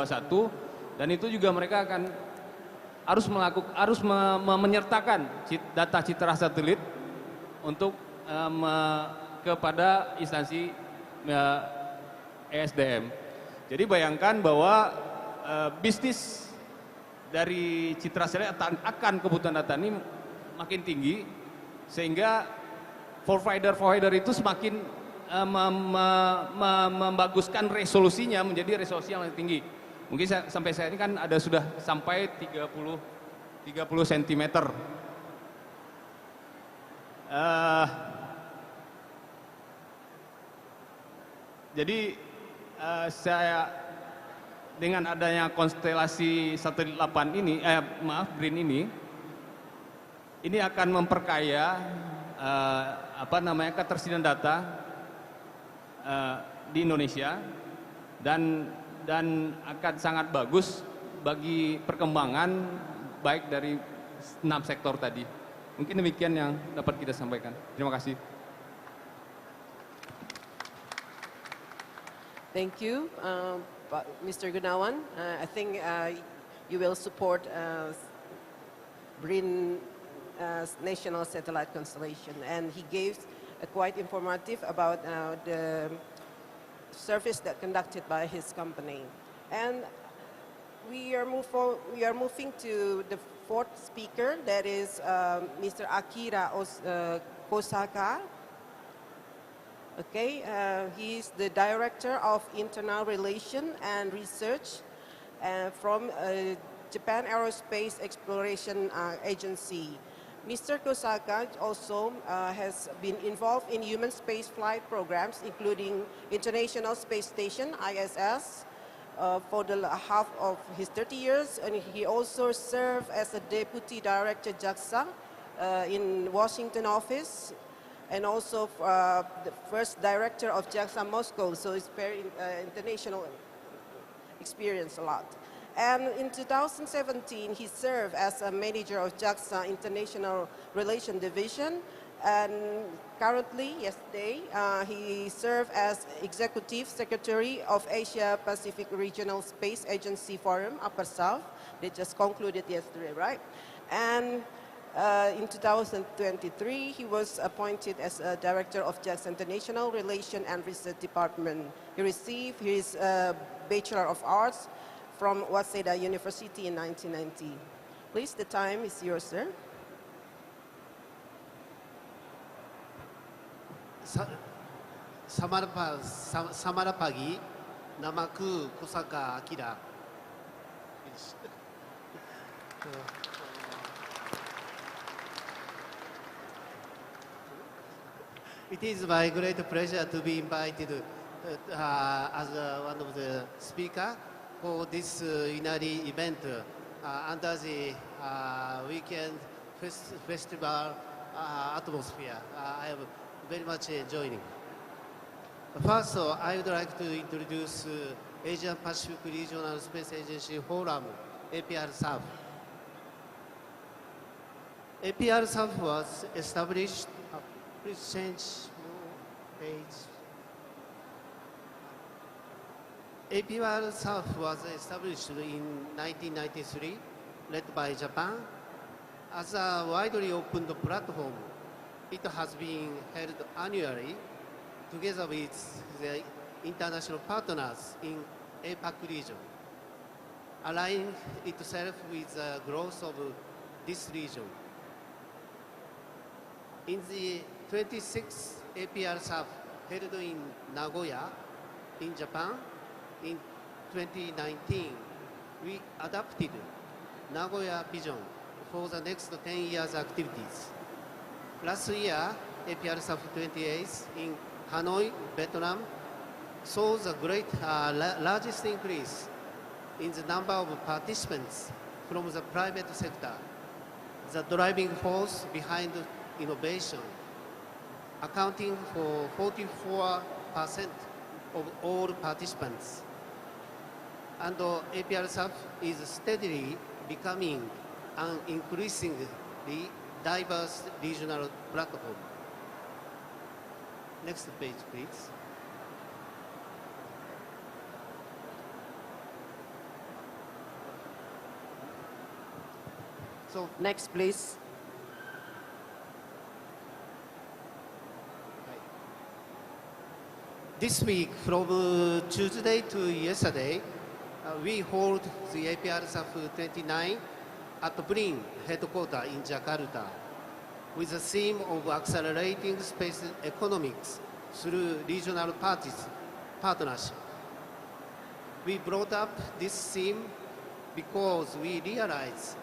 dan itu juga mereka akan harus menyertakan data citra satelit untuk kepada instansi ESDM. Jadi bayangkan bahwa bisnis dari citra satelit akan kebutuhan data ini makin tinggi, sehingga provider itu semakin membaguskan resolusinya menjadi resolusi yang lebih tinggi. Mungkin sampai saat ini kan sudah sampai 30 cm. Jadi saya dengan adanya konstelasi satelit 8 ini, BRIN ini akan memperkaya ketersediaan data di Indonesia dan akan sangat bagus bagi perkembangan baik dari 6 sektor tadi. Mungkin demikian yang dapat kita sampaikan. Terima kasih. Thank you, Mr. Gunawan. I think you will support BRIN National Satellite Constellation, and he gave quite informative about the service that conducted by his company. And we are moving to the 4th speaker, that is Mr. Akira Kosaka. Okay, he is the Director of Internal Relation and Research from Japan Aerospace Exploration Agency. Mr. Kosaka also has been involved in human space flight programs, including International Space Station, ISS, for the half of his 30 years, and he also served as a Deputy Director JAXA in Washington office, and also the first Director of JAXA Moscow, so it's very international experience a lot. And in 2017, he served as a manager of JAXA International Relations Division. And currently, yesterday, he served as Executive Secretary of Asia Pacific Regional Space Agency Forum, APRSAF. They just concluded yesterday, right? And in 2023, he was appointed as a Director of JAXA International Relations and Research Department. He received his Bachelor of Arts from Waseda University in 1990. Please, the time is yours, sir. Selamat pagi, namaku Kosaka Akira. It is my great pleasure to be invited as one of the speakers for this Inari event under the weekend festival atmosphere. I am very much enjoying. First, I would like to introduce Asian Pacific Regional Space Agency Forum, APRSAF. APRSAF was established, please change page. APRSAF was established in 1993, led by Japan. As a widely opened platform, it has been held annually together with the international partners in APAC region, aligning itself with the growth of this region. In the 26th APRSAF held in Nagoya, in Japan, in 2019, we adopted Nagoya vision for the next 10 years activities. Last year, APRSAF 28 in Hanoi, Vietnam, saw the largest increase in the number of participants from the private sector, the driving force behind innovation, accounting for 44% of all participants. And APRSAF is steadily becoming an increasingly diverse regional platform. Next page, please. So next, please. This week, from Tuesday to yesterday, we hold the APRSAF 29 at BRIN headquarters in Jakarta, with the theme of accelerating space economics through regional partnership. We brought up this theme because we realize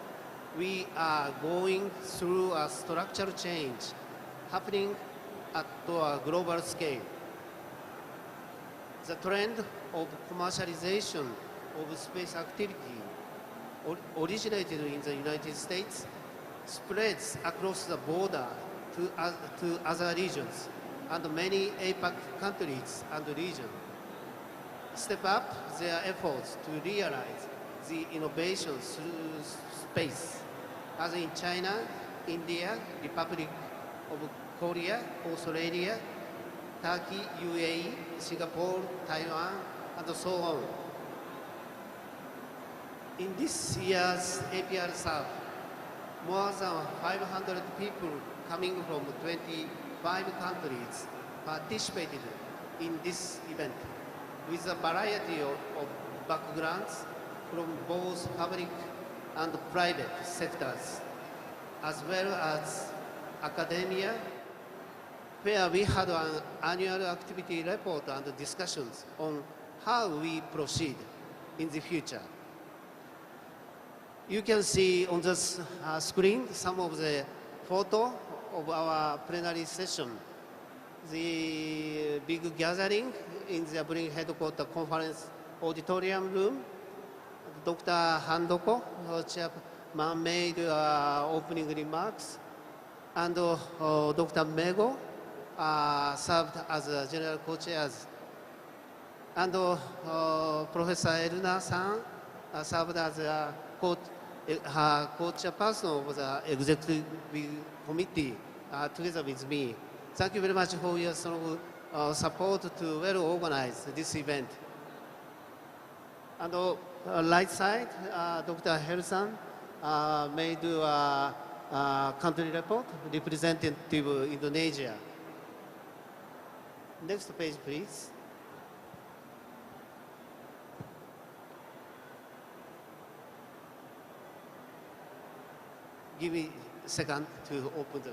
we are going through a structural change happening at a global scale. The trend of commercialization of space activity originated in the United States spreads across the border to other regions and many APAC countries and regions. Step up their efforts to realize the innovations through space, as in China, India, Republic of Korea, Australia, Turkey, UAE, Singapore, Taiwan, and so on. In this year's APRSAF, more than 500 people coming from 25 countries participated in this event with a variety of backgrounds from both public and private sectors, as well as academia, where we had an annual activity report and discussions on how we proceed in the future. You can see on the screen some of the photo of our plenary session. The big gathering in the BRIN headquarters conference auditorium room. Dr. Handoko, chairman, made opening remarks, and Dr. Mego served as general co-chairs, and Professor Elna-san served as co-chairperson of the executive committee together with me. Thank you very much for your strong support to well organize this event. And right side, Dr. Helsan made a country report representative Indonesia. Next page, please. Give me a second to open the.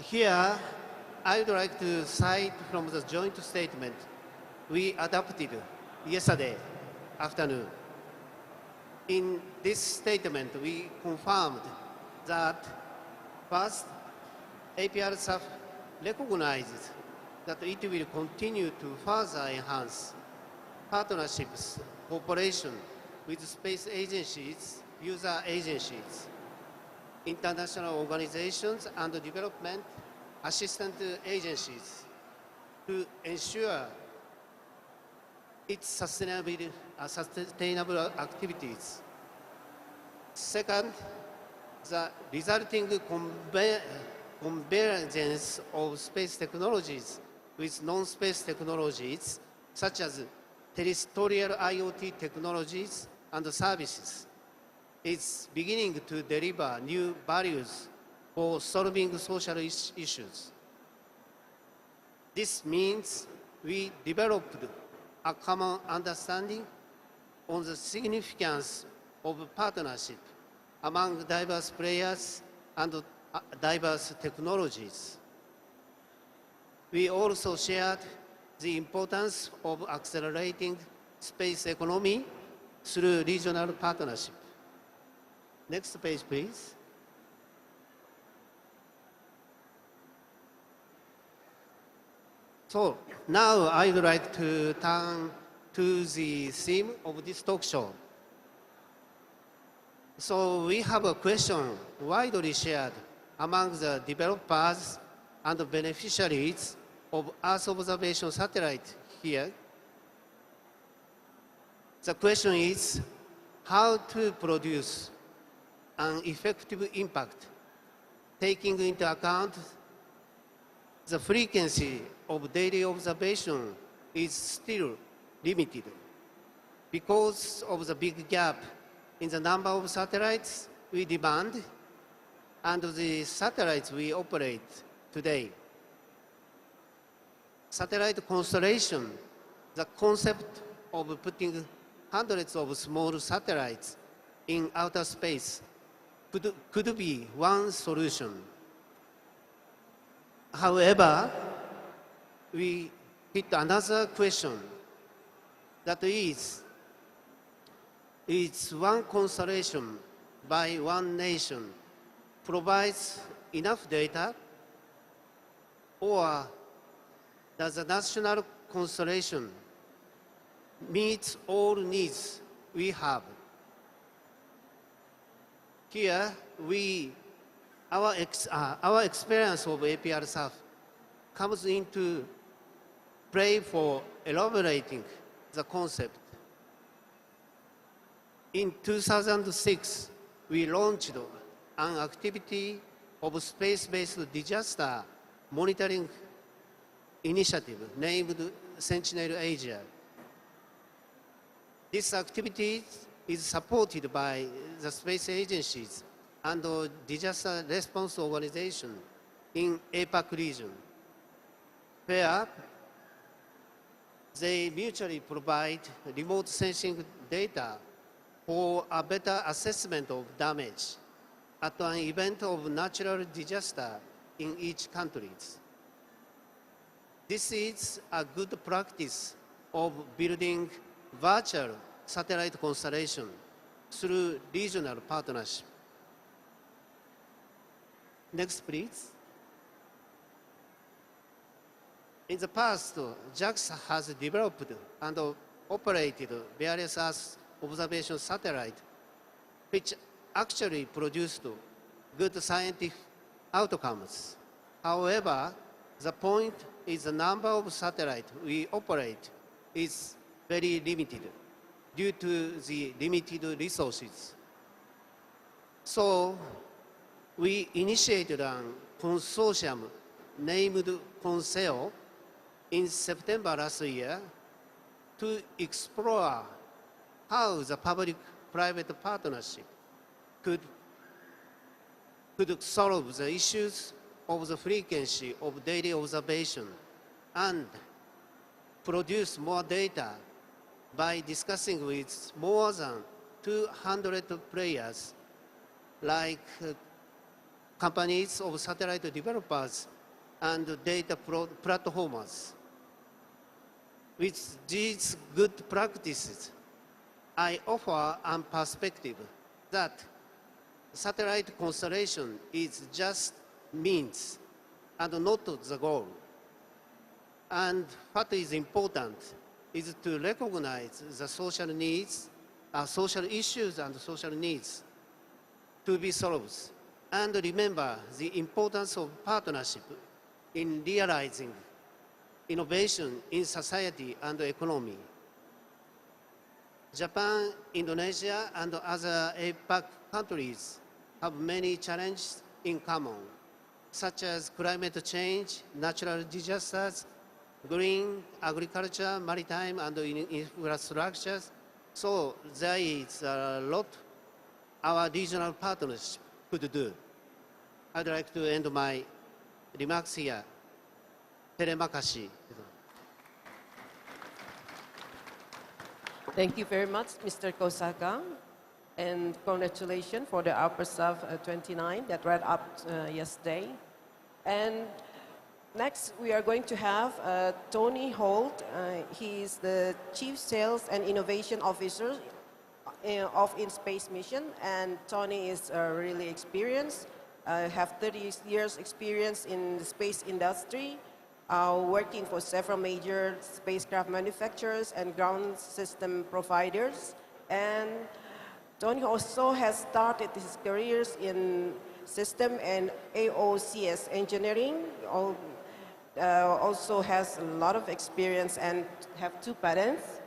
Here, I would like to cite from the joint statement we adopted yesterday afternoon. In this statement, we confirmed that first, APRSAF recognizes that it will continue to further enhance partnerships, cooperation with space agencies, user agencies, international organizations, and development assistance agencies to ensure its sustainable activities. Second, the resulting convergence of space technologies with non-space technologies, such as terrestrial IoT technologies and services, is beginning to deliver new values for solving social issues. This means we developed a common understanding on the significance of partnership among diverse players and diverse technologies. We also shared the importance of accelerating space economy through regional partnership. Next page, please. So now I would like to turn to the theme of this talk show. So we have a question widely shared among the developers and beneficiaries of Earth observation satellite here. The question is how to produce an effective impact, taking into account the frequency of daily observation is still limited because of the big gap in the number of satellites we demand and the satellites we operate today. Satellite constellation, the concept of putting hundreds of small satellites in outer space could be one solution. However, we hit another question, that is one constellation by one nation provides enough data, or does the national constellation meet all needs we have? Here, our experience of APRSAF comes into play for elaborating the concept. In 2006, we launched an activity of space-based disaster monitoring initiative named Sentinel Asia. This activity is supported by the space agencies and disaster response organization in APAC region, where They mutually provide remote sensing data for a better assessment of damage at an event of natural disaster in each country. This is a good practice of building virtual satellite constellation through regional partnership. Next, please. In the past, JAXA has developed and operated various Earth observation satellites, which actually produced good scientific outcomes. However, the point is the number of satellites we operate is very limited due to the limited resources. So, we initiated a consortium named CONSEO in September last year to explore how the public-private partnership could solve the issues of the frequency of daily observation and produce more data by discussing with more than 200 players like companies of satellite developers and data platformers. With these good practices, I offer a perspective that satellite constellation is just means and not the goal. And what is important is to recognize the social needs, social issues and social needs to be solved, and remember the importance of partnership in realizing innovation in society and economy. Japan, Indonesia, and other APAC countries have many challenges in common, such as climate change, natural disasters, green agriculture, maritime and infrastructures. So there is a lot our regional partners could do. I'd like to end my remarks here. Telemakashi. Thank you very much, Mr. Kosaka, and congratulations for the APRSAF 29 that read up yesterday. And next, we are going to have Tony Holt. He is the Chief Sales and Innovation Officer of In-Space Mission, and Tony is really experienced, have 30 years experience in the space industry, working for several major spacecraft manufacturers and ground system providers. And Tony also has started his careers in system and AOCS engineering, also has a lot of experience and have 2 patents.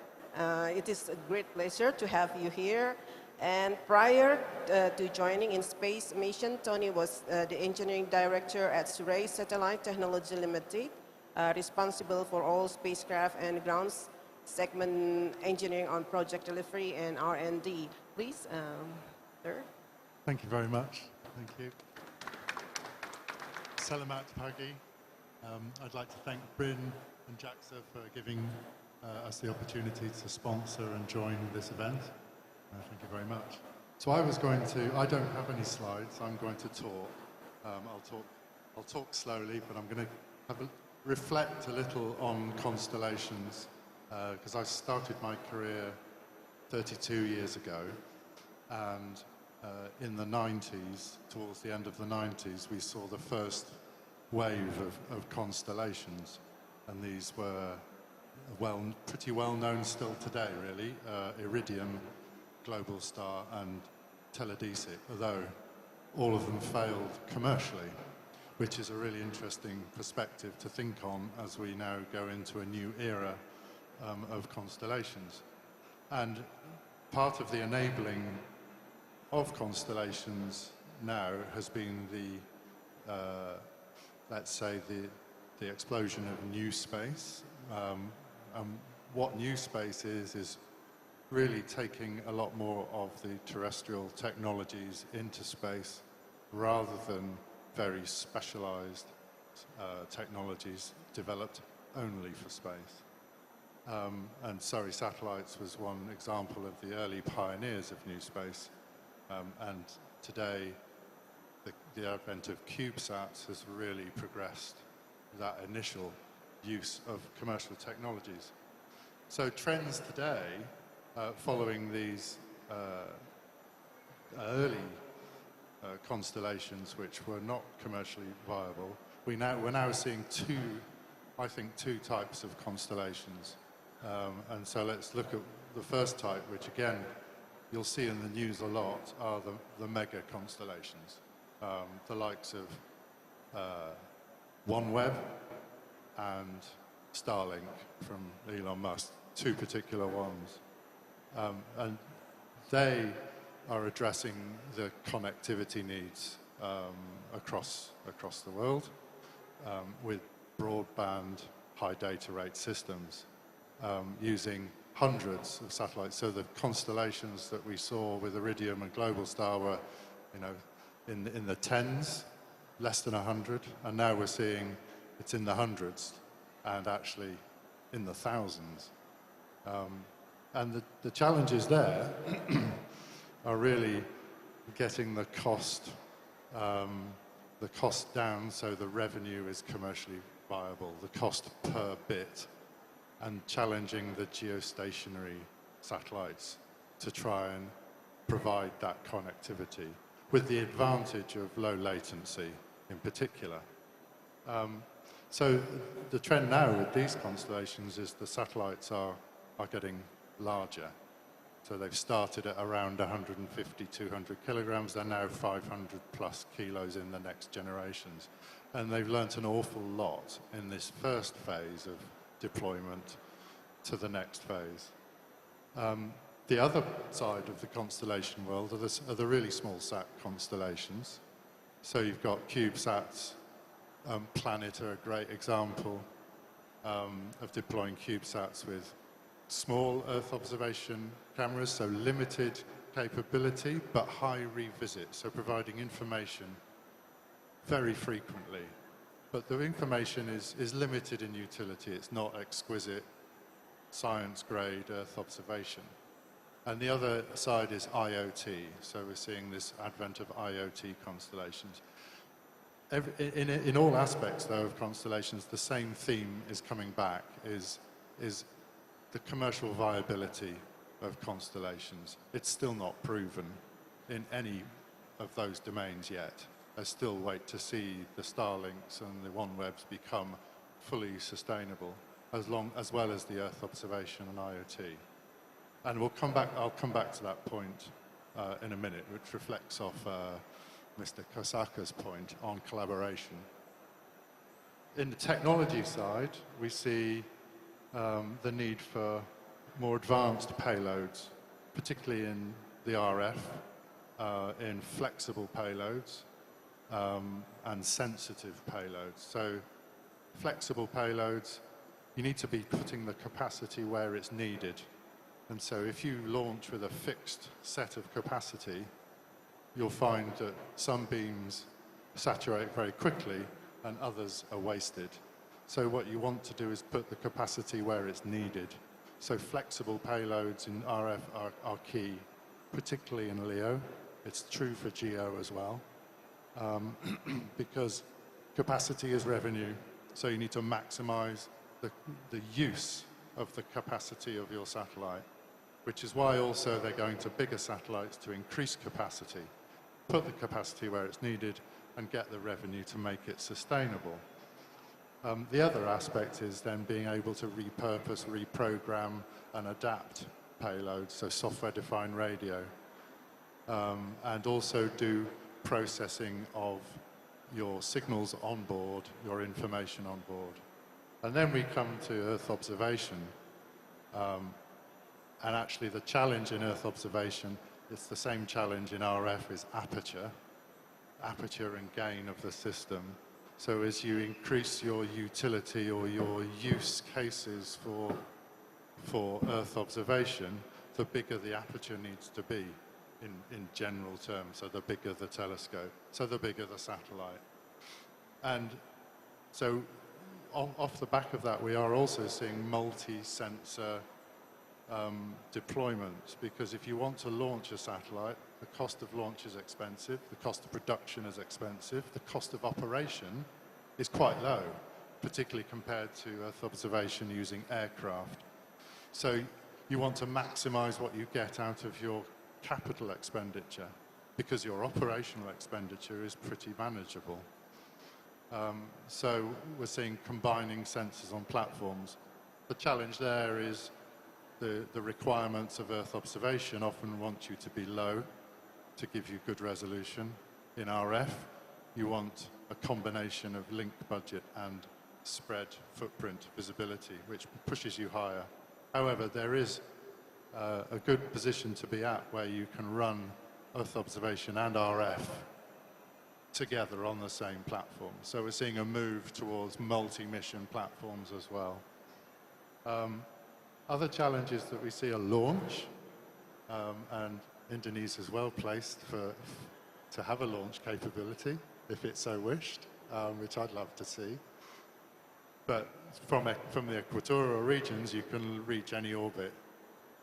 It is a great pleasure to have you here. And prior to joining In-Space Mission, Tony was the engineering director at Surrey Satellite Technology Limited, responsible for all spacecraft and ground segment engineering on project delivery and R&D. Please, sir. Thank you very much. Thank you. Selamat pagi. I'd like to thank BRIN and JAXA for giving us the opportunity to sponsor and join this event. Thank you very much. So I don't have any slides, I'm going to talk. I'll talk slowly, but I'm going to reflect a little on constellations, because I started my career 32 years ago, and in the 90s, towards the end of the 90s, we saw the first wave of constellations, and these were pretty well known still today, really. Iridium, Global Star, and Teledesic, although all of them failed commercially, which is a really interesting perspective to think on as we now go into a new era of constellations. And part of the enabling of constellations now has been the, let's say, the explosion of new space. What new space is really taking a lot more of the terrestrial technologies into space rather than very specialized technologies developed only for space. And Surrey Satellites was one example of the early pioneers of new space. And today, the advent of CubeSats has really progressed that initial use of commercial technologies. So trends today, following these early constellations which were not commercially viable, we're now seeing two types of constellations. And so let's look at the first type, which again, you'll see in the news a lot, are the mega constellations. The likes of OneWeb and Starlink from Elon Musk, two particular ones. And they are addressing the connectivity needs across the world with broadband, high data rate systems using hundreds of satellites. So the constellations that we saw with Iridium and Globalstar were, in the tens, less than 100, and now we're seeing it's in the hundreds and actually in the thousands. And the challenges there are really getting the cost down so the revenue is commercially viable, the cost per bit, and challenging the geostationary satellites to try and provide that connectivity with the advantage of low latency in particular. So the trend now with these constellations is the satellites are getting larger. So they've started at around 150, 200 kilograms. They're now 500 plus kilos in the next generations. And they've learnt an awful lot in this first phase of deployment to the next phase. The other side of the constellation world are the really small sat constellations. So you've got CubeSats. Planet are a great example of deploying CubeSats with small Earth observation cameras, so limited capability, but high revisit, so providing information very frequently. But the information is limited in utility. It's not exquisite science-grade Earth observation. And the other side is IoT, so we're seeing this advent of IoT constellations. In all aspects, though, of constellations, the same theme is coming back, is the commercial viability of constellations. It's still not proven in any of those domains yet. I still wait to see the Starlinks and the OneWebs become fully sustainable, as well as the Earth observation and IoT. And I'll come back to that point in a minute, which reflects off Mr. Kosaka's point on collaboration. In the technology side, we see the need for more advanced payloads, particularly in the RF, in flexible payloads, and sensitive payloads. So flexible payloads, you need to be putting the capacity where it's needed. And so if you launch with a fixed set of capacity, you'll find that some beams saturate very quickly and others are wasted. So what you want to do is put the capacity where it's needed. So flexible payloads in RF are key, particularly in LEO. It's true for GEO as well, because capacity is revenue. So you need to maximize the use of the capacity of your satellite, which is why also they're going to bigger satellites to increase capacity, put the capacity where it's needed, and get the revenue to make it sustainable. The other aspect is then being able to repurpose, reprogram, and adapt payloads, so software-defined radio, and also do processing of your signals on board, your information on board. And then we come to Earth observation. And actually the challenge in Earth observation, it's the same challenge in RF, is aperture and gain of the system. So as you increase your utility or your use cases for Earth observation, the bigger the aperture needs to be in general terms. So the bigger the telescope, so the bigger the satellite. And so off the back of that, we are also seeing multi-sensor deployment, because if you want to launch a satellite, the cost of launch is expensive, the cost of production is expensive, the cost of operation is quite low, particularly compared to Earth observation using aircraft. So you want to maximize what you get out of your capital expenditure, because your operational expenditure is pretty manageable. So we're seeing combining sensors on platforms. The challenge there is the requirements of Earth observation often want you to be low to give you good resolution. In RF, you want a combination of link budget and spread footprint visibility, which pushes you higher. However, there is a good position to be at where you can run Earth observation and RF together on the same platform. So we're seeing a move towards multi-mission platforms as well. Other challenges that we see are launch, and Indonesia is well placed to have a launch capability, if it so wished, which I'd love to see. But from the equatorial regions, you can reach any orbit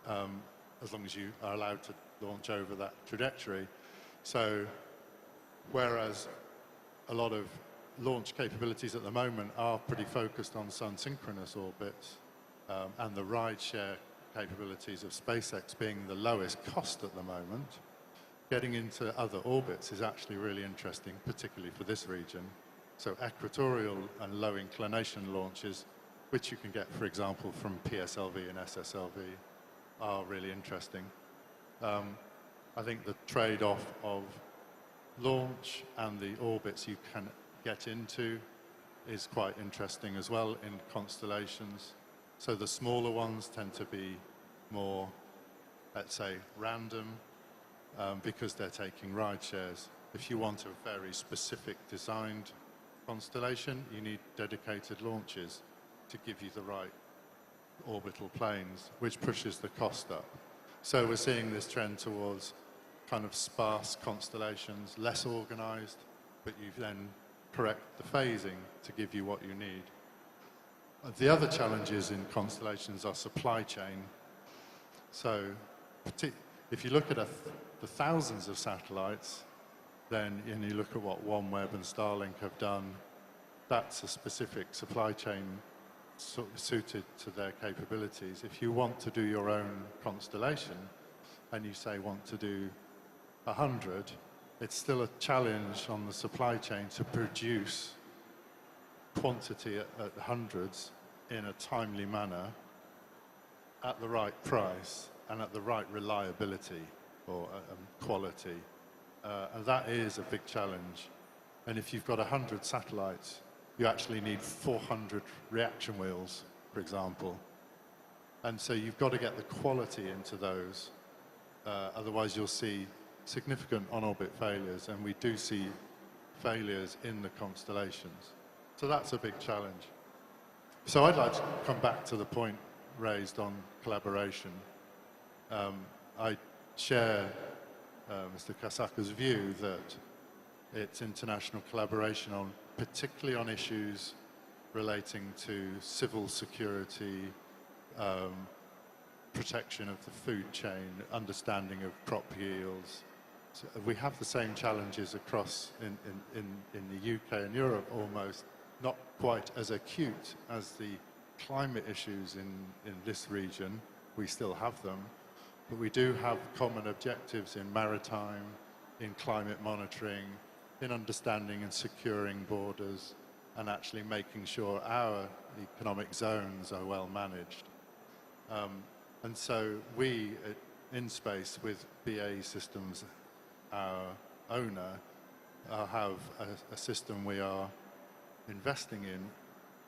as long as you are allowed to launch over that trajectory. So whereas a lot of launch capabilities at the moment are pretty focused on sun-synchronous orbits, and the ride-share capabilities of SpaceX being the lowest cost at the moment, getting into other orbits is actually really interesting, particularly for this region. So equatorial and low inclination launches, which you can get, for example, from PSLV and SSLV, are really interesting. I think the trade-off of launch and the orbits you can get into is quite interesting as well in constellations. So the smaller ones tend to be more, let's say, random, because they're taking ride shares. If you want a very specific designed constellation, you need dedicated launches to give you the right orbital planes, which pushes the cost up. So we're seeing this trend towards kind of sparse constellations, less organized, but you then correct the phasing to give you what you need. The other challenges in constellations are supply chain. So if you look at the thousands of satellites, then and you look at what OneWeb and Starlink have done, that's a specific supply chain suited to their capabilities. If you want to do your own constellation and you say want to do 100, it's still a challenge on the supply chain to produce quantity at hundreds in a timely manner at the right price and at the right reliability or quality. And that is a big challenge. And if you've got 100 satellites, you actually need 400 reaction wheels, for example. And so you've got to get the quality into those. Otherwise, you'll see significant on-orbit failures, and we do see failures in the constellations. So that's a big challenge. So I'd like to come back to the point raised on collaboration. I share Mr. Kasaka's view that it's international collaboration on, particularly on issues relating to civil security, protection of the food chain, understanding of crop yields. So we have the same challenges across in the UK and Europe almost, not quite as acute as the climate issues in this region. We still have them, but we do have common objectives in maritime, in climate monitoring, in understanding and securing borders, and actually making sure our economic zones are well managed. And so we in space with BAE Systems, our owner, have a system we are investing in,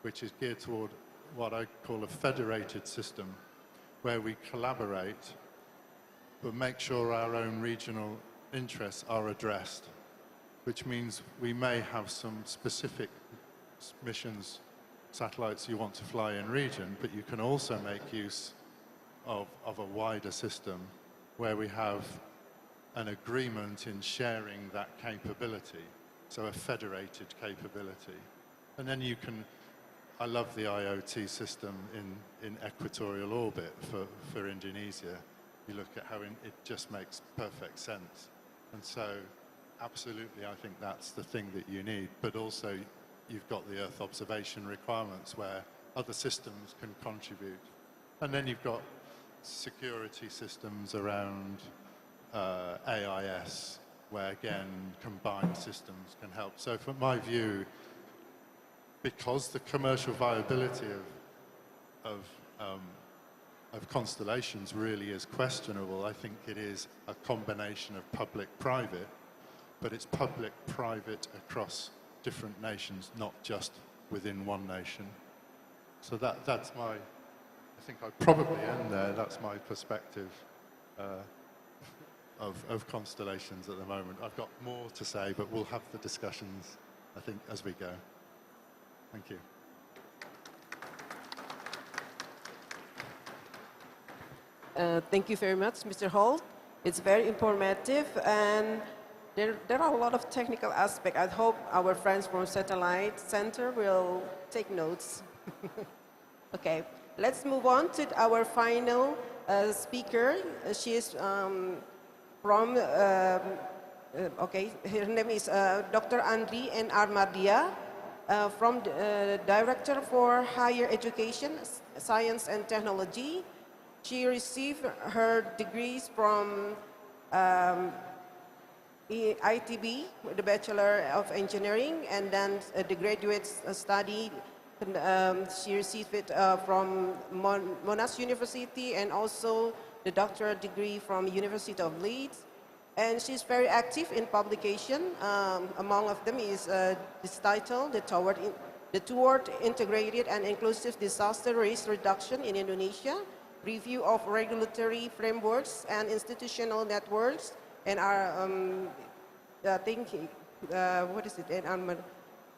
which is geared toward what I call a federated system, where we collaborate, but make sure our own regional interests are addressed, which means we may have some specific missions, satellites you want to fly in region, but you can also make use of a wider system where we have an agreement in sharing that capability, so a federated capability. And then you can I love the IoT system in equatorial orbit for Indonesia. You look at how it just makes perfect sense. And so absolutely, I think that's the thing that you need. But also, you've got the Earth observation requirements where other systems can contribute. And then you've got security systems around AIS, where again, combined systems can help. So from my view, because the commercial viability of constellations really is questionable, I think it is a combination of public-private, but it's public-private across different nations, not just within one nation. So that's my, I think I'd probably end there. That's my perspective of constellations at the moment. I've got more to say, but we'll have the discussions, I think, as we go. Thank you. Thank you very much, Mr. Holt. It's very informative, and there are a lot of technical aspects. I hope our friends from Satellite Center will take notes. Okay, let's move on to our final speaker. She is from, okay, her name is Dr. Andri N. Armadia, from the Director for Higher Education, Science and Technology. She received her degrees from ITB, the Bachelor of Engineering, and then the graduate study. She received it from Monash University, and also the doctorate degree from University of Leeds. And she's very active in publication. Among of them is this title, Toward Integrated and Inclusive Disaster Risk Reduction in Indonesia, Review of Regulatory Frameworks and Institutional Networks, and our thinking, what is it?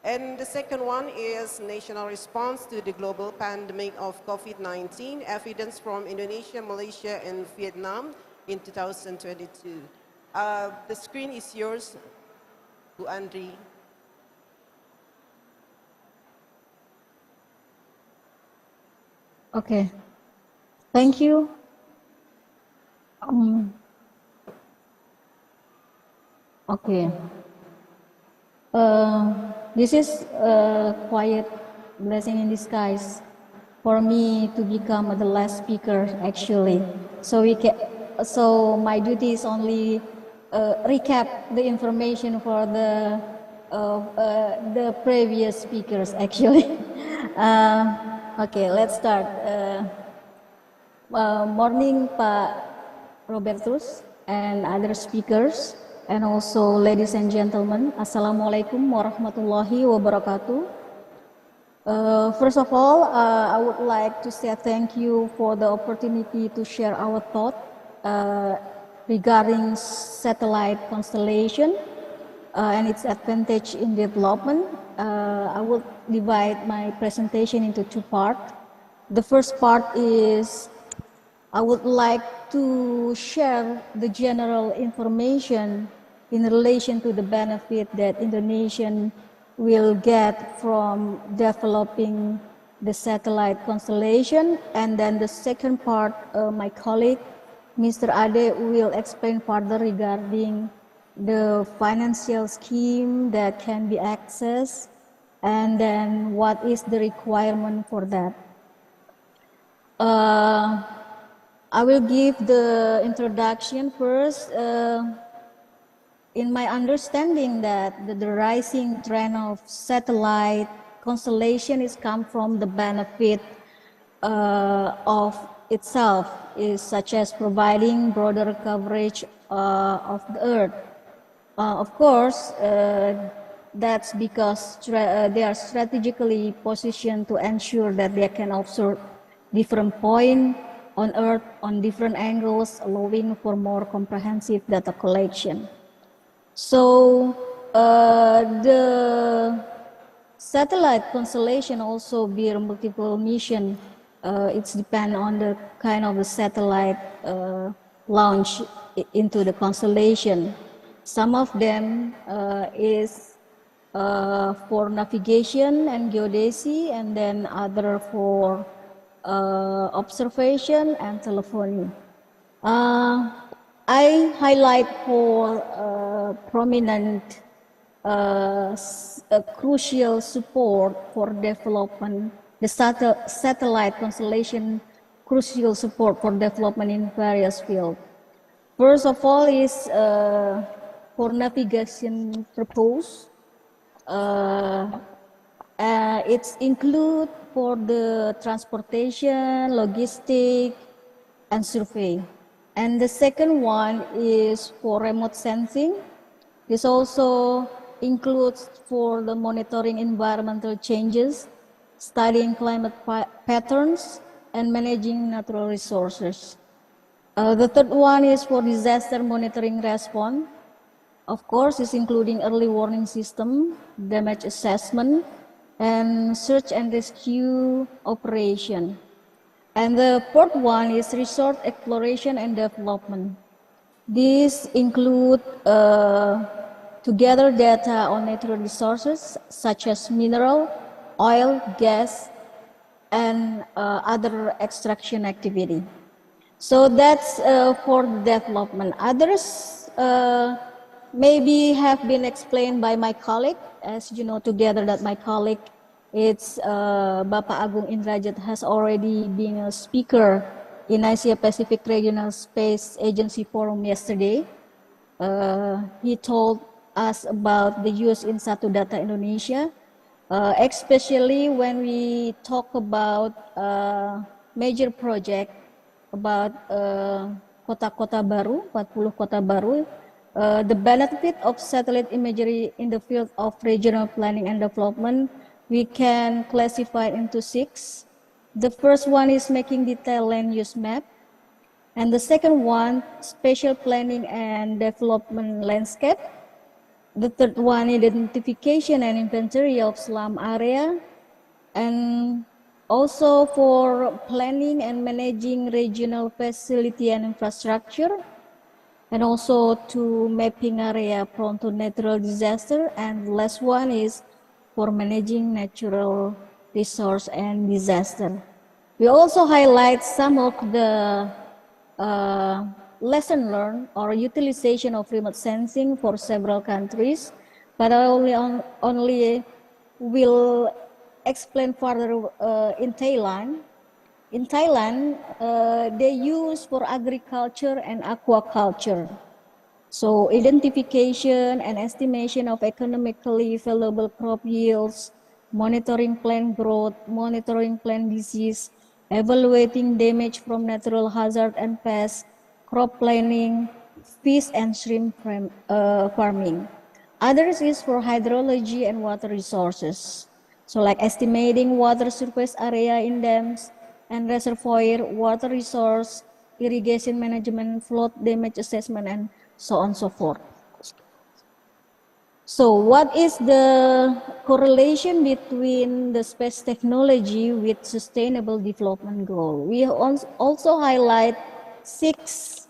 And the second one is National Response to the Global Pandemic of COVID-19, Evidence from Indonesia, Malaysia, and Vietnam in 2022. The screen is yours, Bu Andri. Okay. Thank you. Okay. This is a quiet blessing in disguise for me to become the last speaker, actually. So my duty is only recap the information for the previous speakers, actually. Okay, let's start. Morning, Pak Robertus and other speakers, and also ladies and gentlemen. Assalamualaikum warahmatullahi wabarakatuh. First of all, I would like to say thank you for the opportunity to share our thought regarding satellite constellation and its advantage in development. I will divide my presentation into two parts. The first part is I would like to share the general information in relation to the benefit that Indonesian will get from developing the satellite constellation. And then the second part, my colleague, Mr. Ade, will explain further regarding the financial scheme that can be accessed, and then what is the requirement for that. I will give the introduction first. In my understanding that the rising trend of satellite constellation is come from the benefit of itself, is such as providing broader coverage of the Earth. Of course, that's because they are strategically positioned to ensure that they can observe different points on Earth on different angles, allowing for more comprehensive data collection. So the satellite constellation also bear multiple mission. It's depend on the kind of the satellite launch into the constellation. Some of them is for navigation and geodesy, and then other for observation and telephony. I highlight for prominent crucial support for development, the satellite constellation crucial support for development in various fields. First of all is for navigation purpose. It's include for the transportation, logistic, and survey. And the second one is for remote sensing. This also includes for the monitoring environmental changes, studying climate patterns, and managing natural resources. The third one is for disaster monitoring response. Of course, it's including early warning system, damage assessment, and search and rescue operation. And the fourth one is resource exploration and development. These include to gather data on natural resources such as mineral, oil, gas, and other extraction activity. So that's for development. Others maybe have been explained by my colleague. As you know, together that my colleague, it's Bapak Agung Indrajat has already been a speaker in Asia Pacific Regional Space Agency Forum yesterday. He told us about the use in Satu Data Indonesia, especially when we talk about major project about kota-kota baru, 40 kota baru. The benefit of satellite imagery in the field of regional planning and development, we can classify into 6. The first one is making detailed land use map. And the second one, spatial planning and development landscape. The third one, identification and inventory of slum area. And also for planning and managing regional facility and infrastructure. And also to mapping area prone to natural disaster. And the last one is for managing natural resource and disaster. We also highlight some of the lesson learned or utilization of remote sensing for several countries, but I only will explain further in Thailand. In Thailand, they use for agriculture and aquaculture. So identification and estimation of economically valuable crop yields, monitoring plant growth, monitoring plant disease, evaluating damage from natural hazard and pests, crop planning, fish and shrimp farming. Others is for hydrology and water resources. So like estimating water surface area in dams and reservoir, water resource, irrigation management, flood damage assessment, and so on and so forth. So what is the correlation between the space technology with sustainable development goal? We also highlight six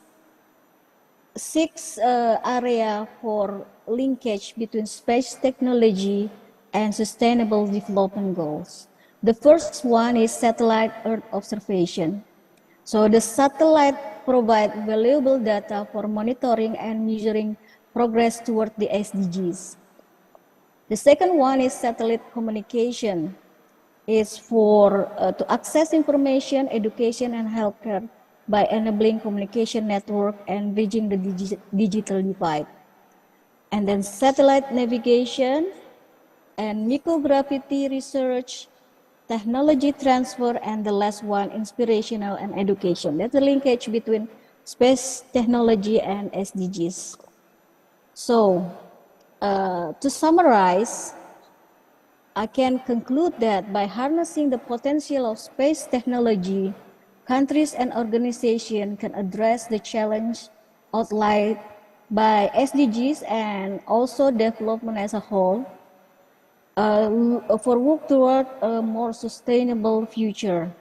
area for linkage between space technology and sustainable development goals. The first one is satellite Earth observation. So the satellite provide valuable data for monitoring and measuring progress toward the SDGs. The second one is satellite communication. It's for to access information, education, and healthcare by enabling communication network and bridging the digital divide. And then satellite navigation and microgravity research, technology transfer, and the last one, inspirational and education. That's the linkage between space technology and SDGs. So, to summarize, I can conclude that by harnessing the potential of space technology, countries and organizations can address the challenge outlined by SDGs and also development as a whole, for work toward a more sustainable future.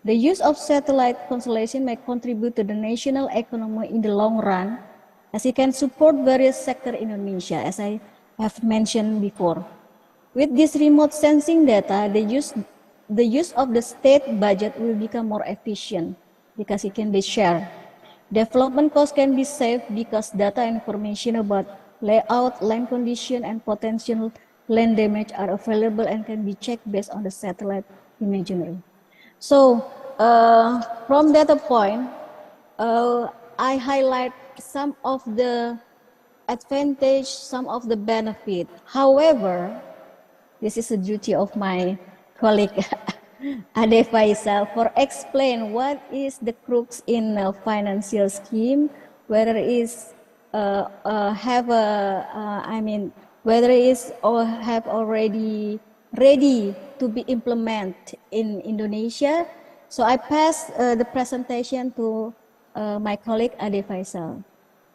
The use of satellite constellation may contribute to the national economy in the long run, as it can support various sectors in Indonesia, as I have mentioned before. With this remote sensing data, the use of the state budget will become more efficient because it can be shared. Development costs can be saved because data information about layout, land condition, and potential land damage are available and can be checked based on the satellite imagery. So from data point, I highlight some of the advantage, some of the benefit. However, this is a duty of my colleague Ade Faisal for explain what is the crux in a financial scheme, whether it is whether it is or have already ready to be implemented in Indonesia. So I pass the presentation to my colleague Ade Faisal.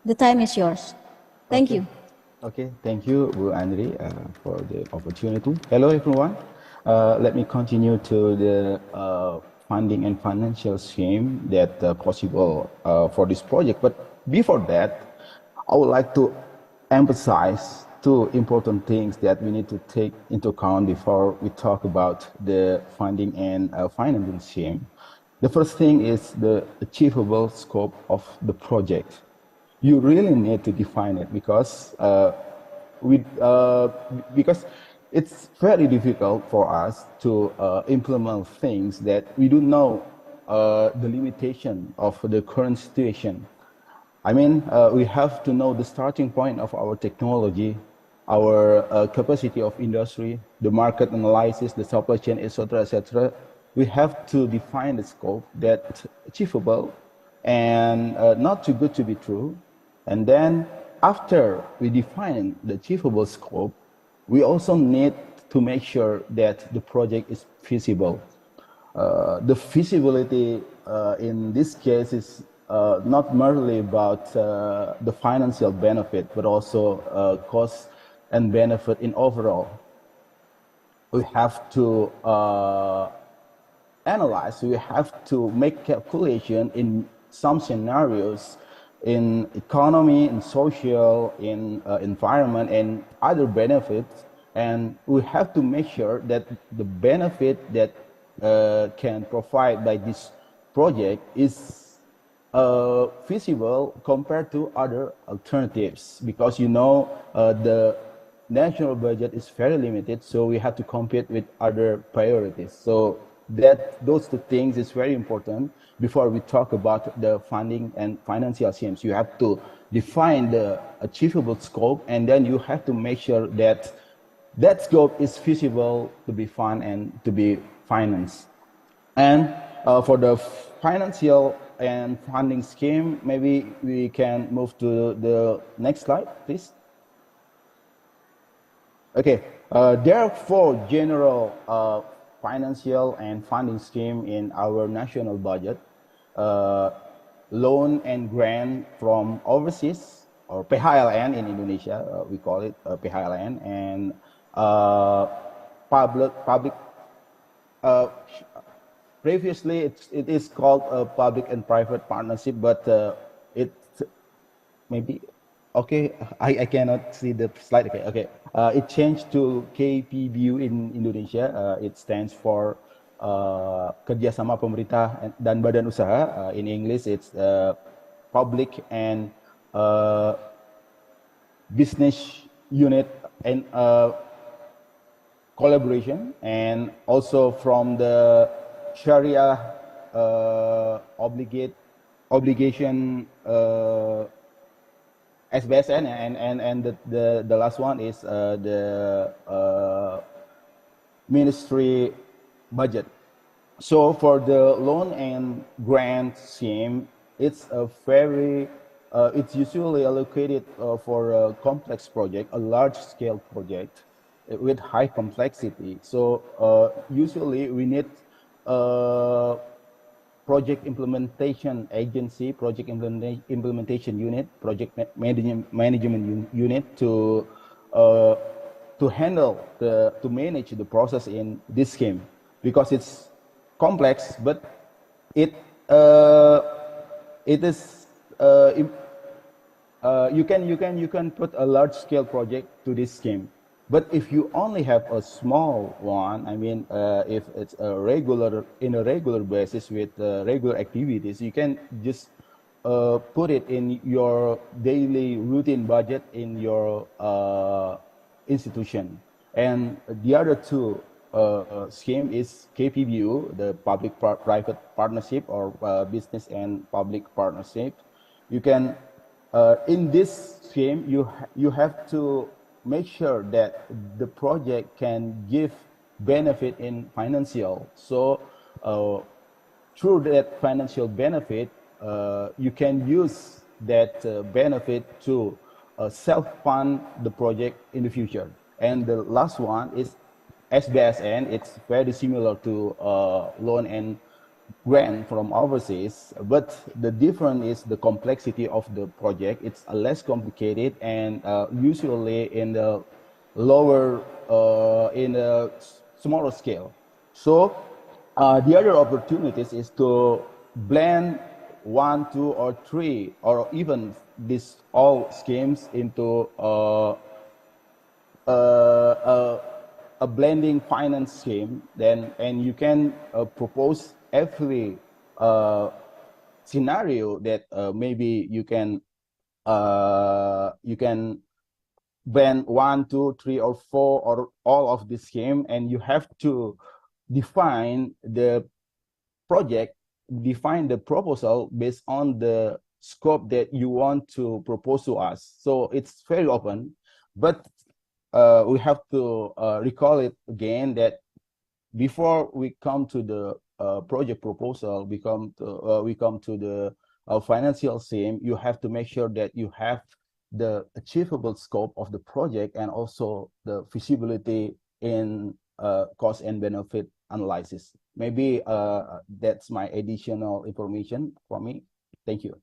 The time is yours. Thank you. Okay, thank you, Bu Andri, for the opportunity. Hello, everyone. Let me continue to the funding and financial scheme that possible for this project. But before that, I would like to emphasize two important things that we need to take into account before we talk about the funding and financing scheme. The first thing is the achievable scope of the project. You really need to define it because because it's very difficult for us to implement things that we don't know the limitation of the current situation. I mean, we have to know the starting point of our technology, our capacity of industry, the market analysis, the supply chain, etc., etc. We have to define the scope that's achievable and not too good to be true. And then after we define the achievable scope, we also need to make sure that the project is feasible. The feasibility in this case is not merely about the financial benefit, but also cost and benefit in overall. We have to analyze, we have to make calculation in some scenarios in economy, in social, in environment, and other benefits. And we have to make sure that the benefit that can provide by this project is feasible compared to other alternatives. Because you know the national budget is very limited, so we have to compete with other priorities. So those two things is very important before we talk about the funding and financial schemes. You have to define the achievable scope, and then you have to make sure that that scope is feasible to be funded and to be financed. And for the financial and funding scheme, maybe we can move to the next slide, please. Okay, there are four general financial and funding scheme in our national budget. Loan and grant from overseas, or PHLN in Indonesia, we call it PHLN, and previously it is called public and private partnership, but it maybe, okay, I cannot see the slide, okay. It changed to KPBU in Indonesia. It stands for Kerjasama Pemerintah dan Badan Usaha. In English, it's Public and Business Unit and Collaboration, and also from the Sharia obligation SBSN, and the last one is the ministry budget. So for the loan and grant scheme, it's a very it's usually allocated for a complex project, a large scale project with high complexity. So usually we need project implementation agency, project implementation unit, project management unit to handle to manage the process in this scheme, because it's complex, but it is you can put a large scale project to this scheme. But if you only have a small one, I mean, if it's in a regular basis with regular activities, you can just put it in your daily routine budget in your institution. And the other two scheme is KPBU, the public-private partnership, or business and public partnership. You can, in this scheme, you have to make sure that the project can give benefit in financial. So through that financial benefit, you can use that benefit to self-fund the project in the future. And the last one is SBSN. It's very similar to loan and grant from overseas, but the difference is the complexity of the project. It's less complicated and usually in the lower, in a smaller scale. So the other opportunities is to blend one, two, or three, or even these all schemes into a blending finance scheme. Then, and you can propose every scenario that maybe you can blend one, two, three, or four, or all of the scheme, and you have to define the project, define the proposal based on the scope that you want to propose to us. So it's very open, but we have to recall it again that before we come to the project proposal, we come to the financial scheme. You have to make sure that you have the achievable scope of the project and also the feasibility in cost and benefit analysis. Maybe that's my additional information for me. Thank you.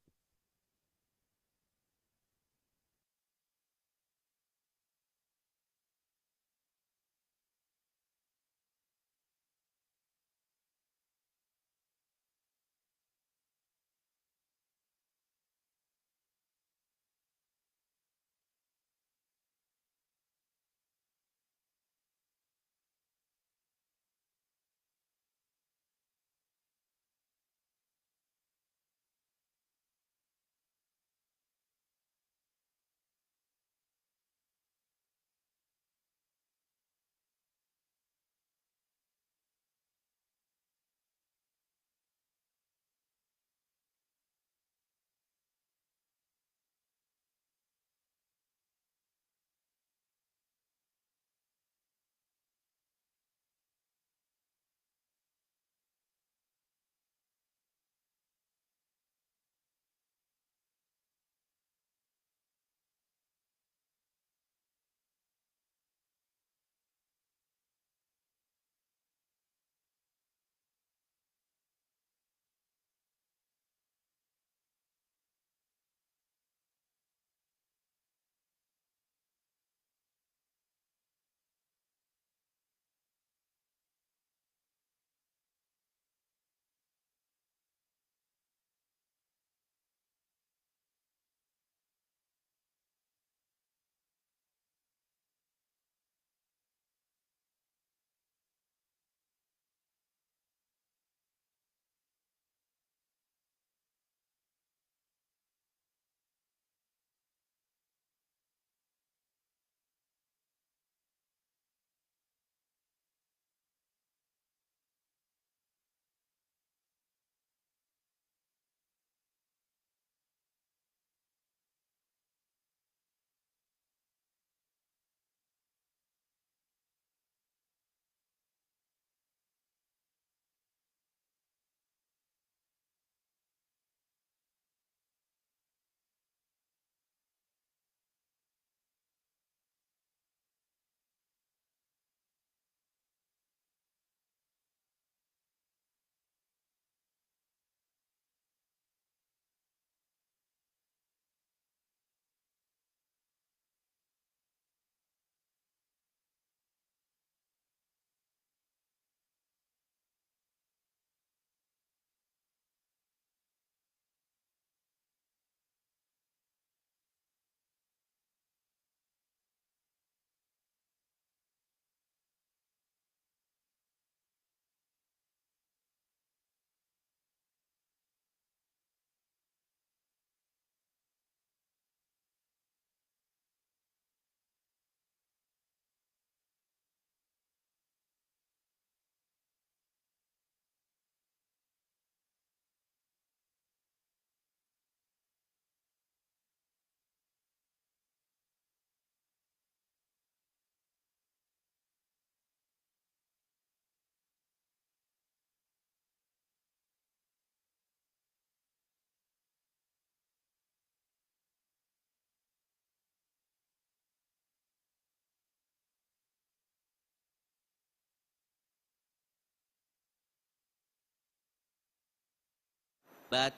but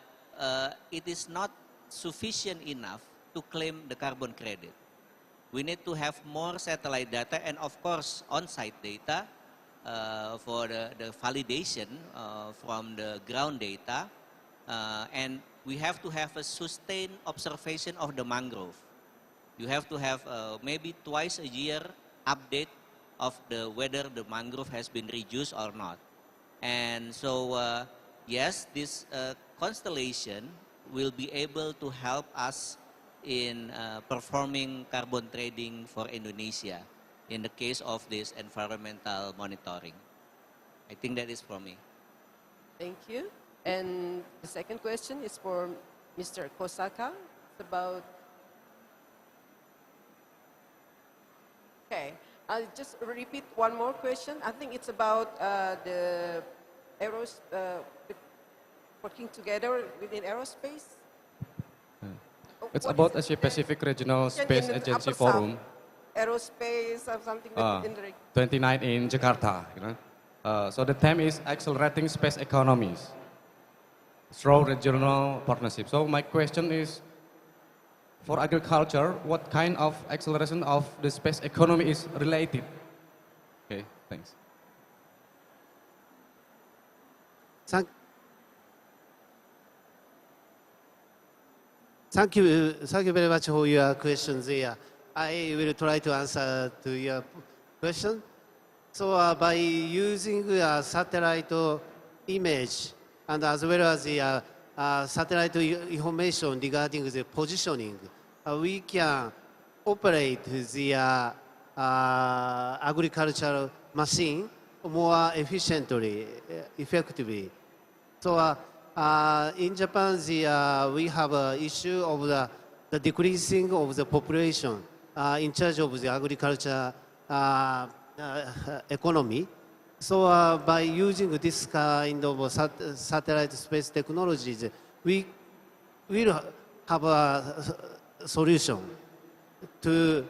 it is not sufficient enough to claim the carbon credit. We need to have more satellite data and of course on-site data for the validation from the ground data, and we have to have a sustained observation of the mangrove. You have to have maybe twice a year update of whether the mangrove has been reduced or not. And so yes, this constellation will be able to help us in performing carbon trading for Indonesia in the case of this environmental monitoring. I think that is from me. Thank you. And the second question is for Mr. Kosaka. It's about... Okay, I'll just repeat one more question. I think it's about the working together within aerospace. It's about Asia Pacific Regional Space Agency Forum. Aerospace or something in the 29 in Jakarta. So the theme is accelerating space economies through regional partnership. So my question is, for agriculture, what kind of acceleration of the space economy is related? Okay, thanks. Thank you very much for your questions there. I will try to answer to your question. So by using satellite image and as well as the satellite information regarding the positioning, we can operate the agricultural machine more efficiently, effectively. So in Japan, we have an issue of the decreasing of the population in charge of the agriculture economy. So by using this kind of satellite space technologies, we will have a solution to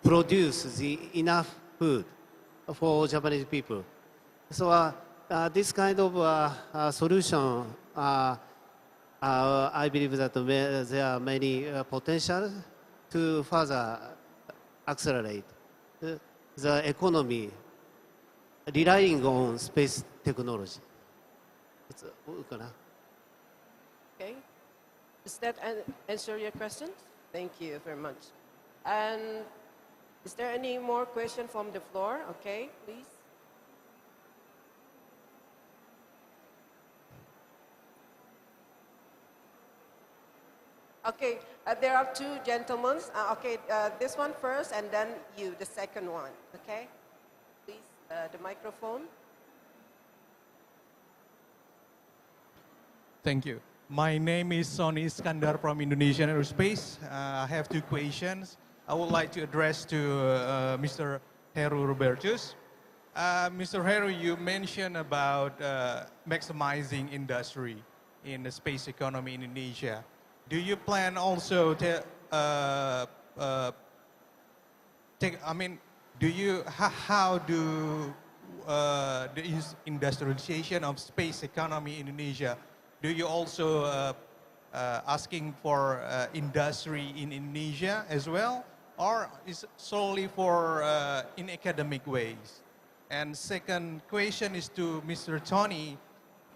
produce the enough food for Japanese people. So this kind of solution, I believe that there are many potential to further accelerate the economy relying on space technology. Okay. Does that answer your question? Thank you very much. And is there any more question from the floor? Okay, please. Okay, there are two gentlemen. Okay, this one first and then you, the second one. Okay, please, the microphone. Thank you. My name is Sony Iskandar from Indonesian Aerospace. I have two questions. I would like to address to Mr. Heru Robertus. Mr. Heru, you mentioned about maximizing industry in the space economy in Indonesia. Do you plan also to how do the industrialization of space economy in Indonesia, do you also asking for industry in Indonesia as well, or is solely for in academic ways? And second question is to Mr. Tony.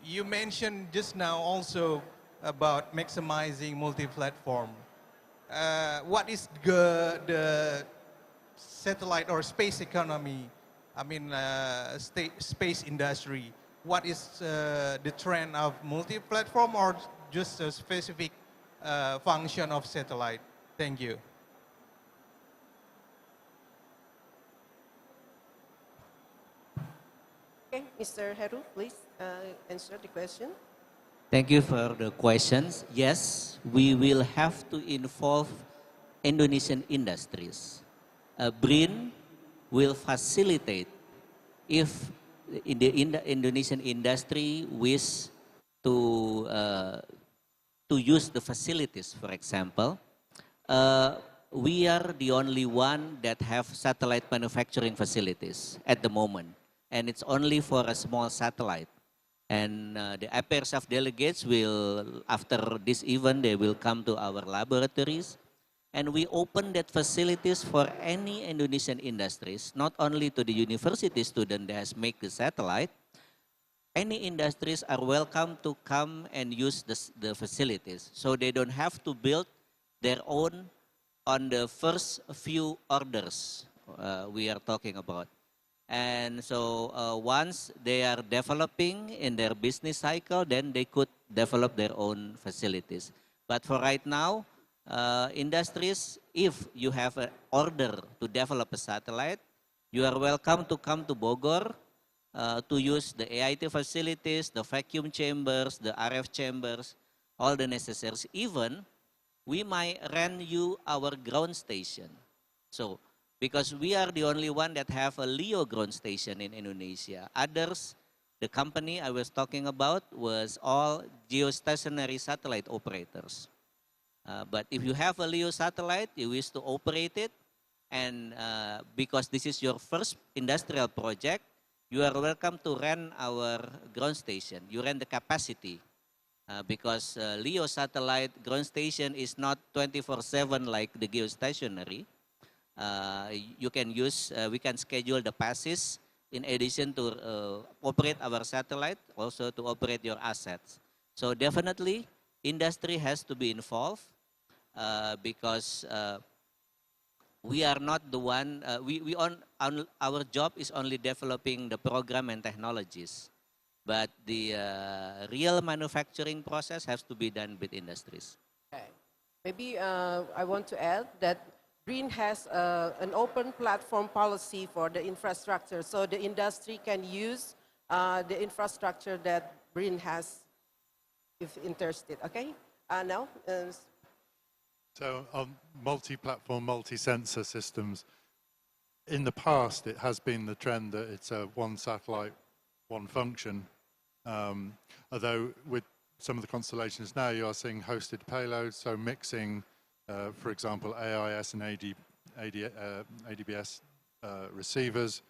You mentioned just now also about maximizing multi-platform. What is the satellite or space economy, space industry? What is the trend of multi-platform or just a specific function of satellite? Thank you. Okay, Mr. Heru, please answer the question. Thank you for the questions. Yes, we will have to involve Indonesian industries. BRIN will facilitate if the Indonesian industry wish to use the facilities, for example. We are the only one that have satellite manufacturing facilities at the moment, and it's only for a small satellite. And the APRSAF delegates will, after this event, they will come to our laboratories. And we open that facilities for any Indonesian industries, not only to the university student that has made the satellite. Any industries are welcome to come and use the facilities. So they don't have to build their own on the first few orders we are talking about. And so once they are developing in their business cycle, then they could develop their own facilities. But for right now, industries, if you have an order to develop a satellite, you are welcome to come to Bogor to use the AIT facilities, the vacuum chambers, the RF chambers, all the necessaries. Even we might rent you our ground station. So, because we are the only one that have a LEO ground station in Indonesia. Others, the company I was talking about was all geostationary satellite operators. But if you have a LEO satellite, you wish to operate it, and because this is your first industrial project, you are welcome to rent our ground station. You rent the capacity. Because LEO satellite ground station is not 24/7 like the geostationary. You can use, we can schedule the passes in addition to operate our satellite, also to operate your assets. So definitely industry has to be involved because we are not the one, our job is only developing the program and technologies. But the real manufacturing process has to be done with industries. Okay. Maybe I want to add that BRIN has an open platform policy for the infrastructure, so the industry can use the infrastructure that BRIN has if interested. Okay? Now? So on multi-platform, multi-sensor systems, in the past it has been the trend that it's a one satellite, one function. Although with some of the constellations now you are seeing hosted payloads, so mixing, for example, AIS and ADBS receivers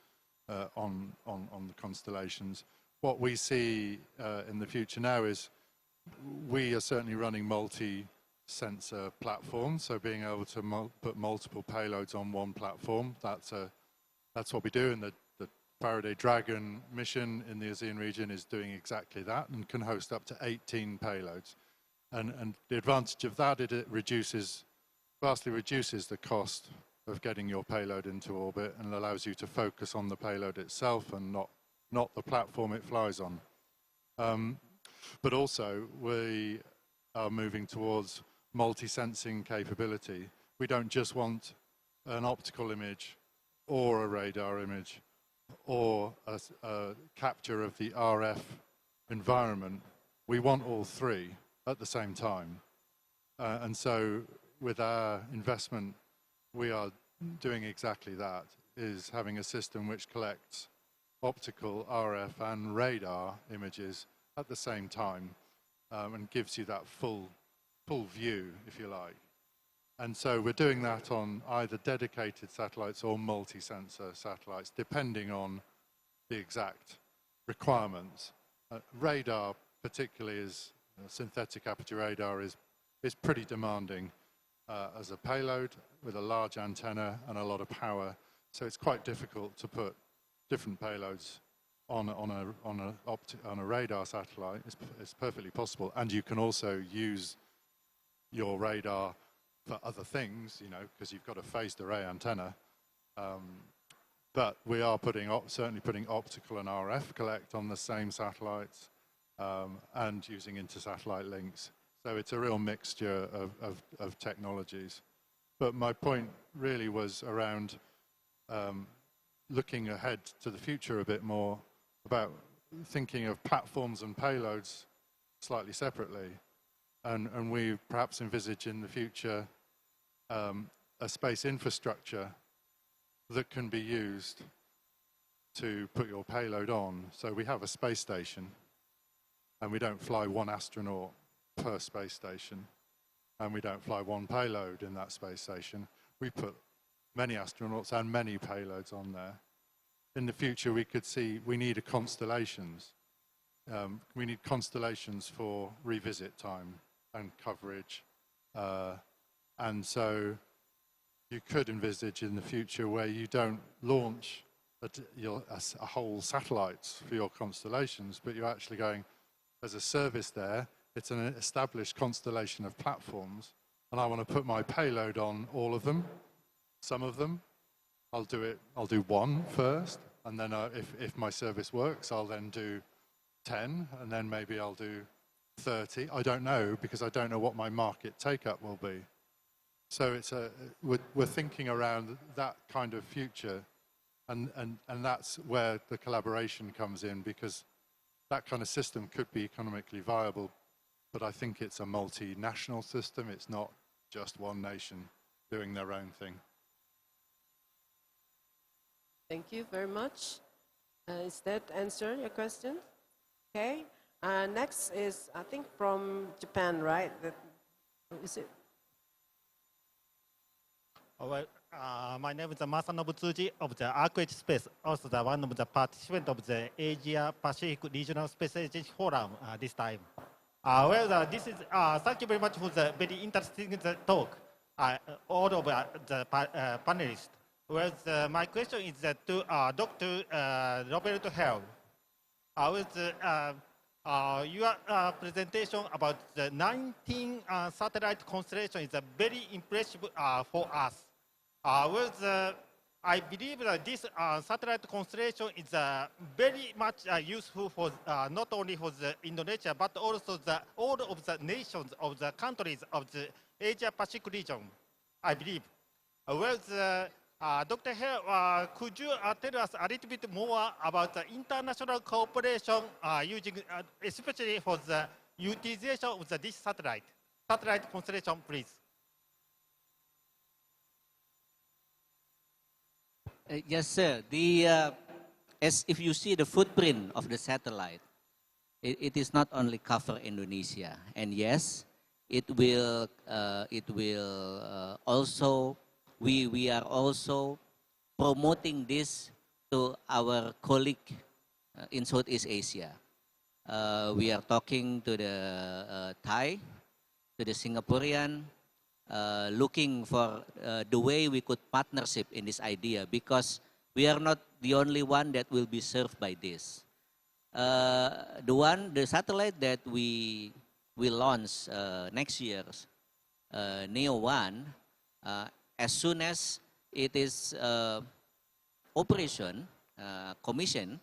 on the constellations. What we see in the future now is we are certainly running multi-sensor platforms, so being able to put multiple payloads on one platform, that's what we do, and the Faraday Dragon mission in the ASEAN region is doing exactly that and can host up to 18 payloads. And the advantage of that is it vastly reduces the cost of getting your payload into orbit and allows you to focus on the payload itself and not the platform it flies on. But also we are moving towards multi-sensing capability. We don't just want an optical image or a radar image or a capture of the RF environment. We want all three at the same time. And so with our investment, we are doing exactly that, is having a system which collects optical, RF and radar images at the same time and gives you that full view, if you like. And so we're doing that on either dedicated satellites or multi-sensor satellites, depending on the exact requirements. Radar, particularly, is synthetic aperture radar, is pretty demanding as a payload with a large antenna and a lot of power. So it's quite difficult to put different payloads on a radar satellite. It's perfectly possible, and you can also use your radar for other things, you know, because you've got a phased array antenna. But we are certainly putting optical and RF collect on the same satellites and using inter-satellite links. So it's a real mixture of technologies. But my point really was around looking ahead to the future a bit more, about thinking of platforms and payloads slightly separately. And we perhaps envisage in the future a space infrastructure that can be used to put your payload on. So we have a space station, and we don't fly one astronaut per space station, and we don't fly one payload in that space station. We put many astronauts and many payloads on there. In the future, we could see we need constellations. we need constellations for revisit time and coverage. And so you could envisage in the future where you don't launch a whole satellites for your constellations, but you're actually going, there's a service there, it's an established constellation of platforms, and I want to put my payload on all of them, some of them. I'll do one first, and then if my service works, I'll then do 10, and then maybe I'll do 30. I don't know, because I don't know what my market take-up will be. So we're thinking around that kind of future, and that's where the collaboration comes in, because that kind of system could be economically viable, but I think it's a multinational system. It's not just one nation doing their own thing. Thank you very much. Is that answer your question? Okay. Next is, I think, from Japan, right? Is it? Well, my name is Masanobu Tsuji of the APRSAF Space, also the one of the participants of the Asia Pacific Regional Space Agency Forum this time. This is, thank you very much for the very interesting talk, all of the panelists. Well, my question is to Dr. Roberto Hell. Your presentation about the 19 satellite constellation is very impressive for us. I believe that this satellite constellation is very much useful for not only for the Indonesia, but also all of the nations of the countries of the Asia Pacific region, I believe. Dr. Hare, could you tell us a little bit more about the international cooperation using, especially for the utilization of this satellite constellation, please? Yes, sir. As if you see the footprint of the satellite, it is not only cover Indonesia, and yes, it will also. We are also promoting this to our colleague in Southeast Asia. We are talking to the Thai, to the Singaporean, looking for the way we could partnership in this idea, because we are not the only one that will be served by this. The satellite that we will launch next year, NEO-1, as soon as it is commission,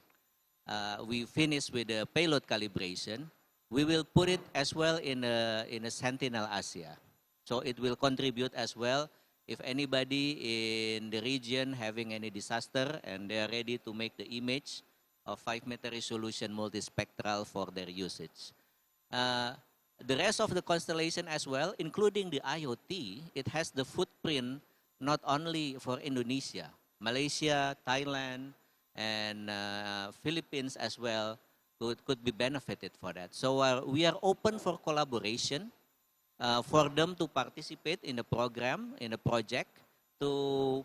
we finish with the payload calibration, we will put it as well in a Sentinel Asia. So it will contribute as well if anybody in the region having any disaster and they are ready to make the image of 5-meter resolution multispectral for their usage. The rest of the constellation as well, including the IoT, it has the footprint not only for Indonesia, Malaysia, Thailand, and Philippines as well could be benefited for that. So we are open for collaboration, for them to participate in the program, in the project, to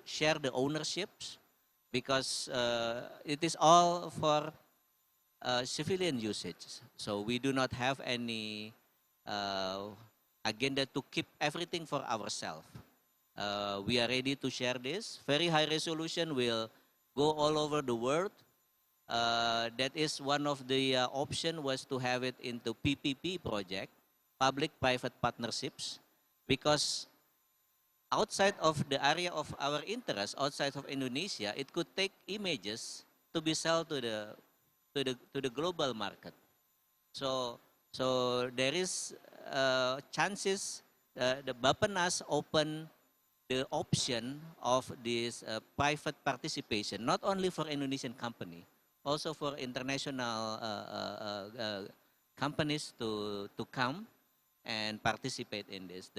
share the ownerships, because it is all for civilian usage. So we do not have any agenda to keep everything for ourselves. We are ready to share this. Very high resolution will go all over the world. That is one of the option, was to have it into PPP project, public-private partnerships, because outside of the area of our interest, outside of Indonesia, it could take images to be sold to the global market. So there is chances. The Bappenas open the option of this private participation, not only for Indonesian company, also for international companies to come and participate in this.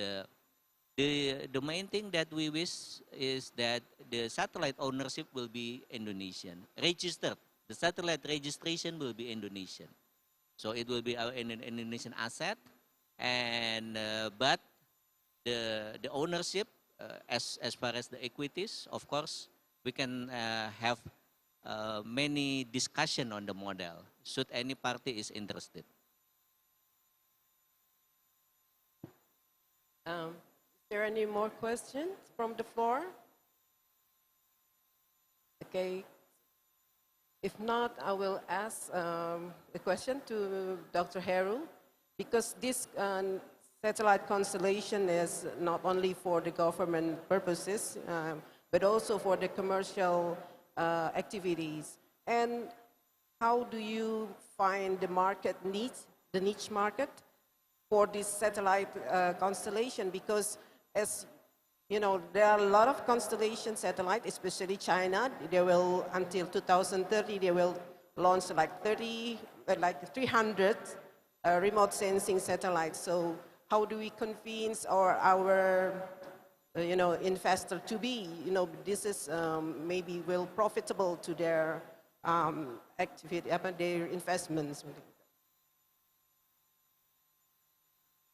The main thing that we wish is that the satellite ownership will be Indonesian, registered. The satellite registration will be Indonesian. So it will be an Indonesian asset, and but the ownership, as far as the equities, of course, we can have many discussion on the model, should any party is interested. Is there any more questions from the floor? Okay. If not, I will ask a question to Dr. Heru, because this satellite constellation is not only for the government purposes, but also for the commercial activities. And how do you find the market needs, the niche market for this satellite constellation? Because as you know, there are a lot of constellation satellites, especially China. They will, until 2030, they will launch like 300 remote sensing satellites. So how do we convince our investor to be, this is maybe will profitable to their activity, their investments?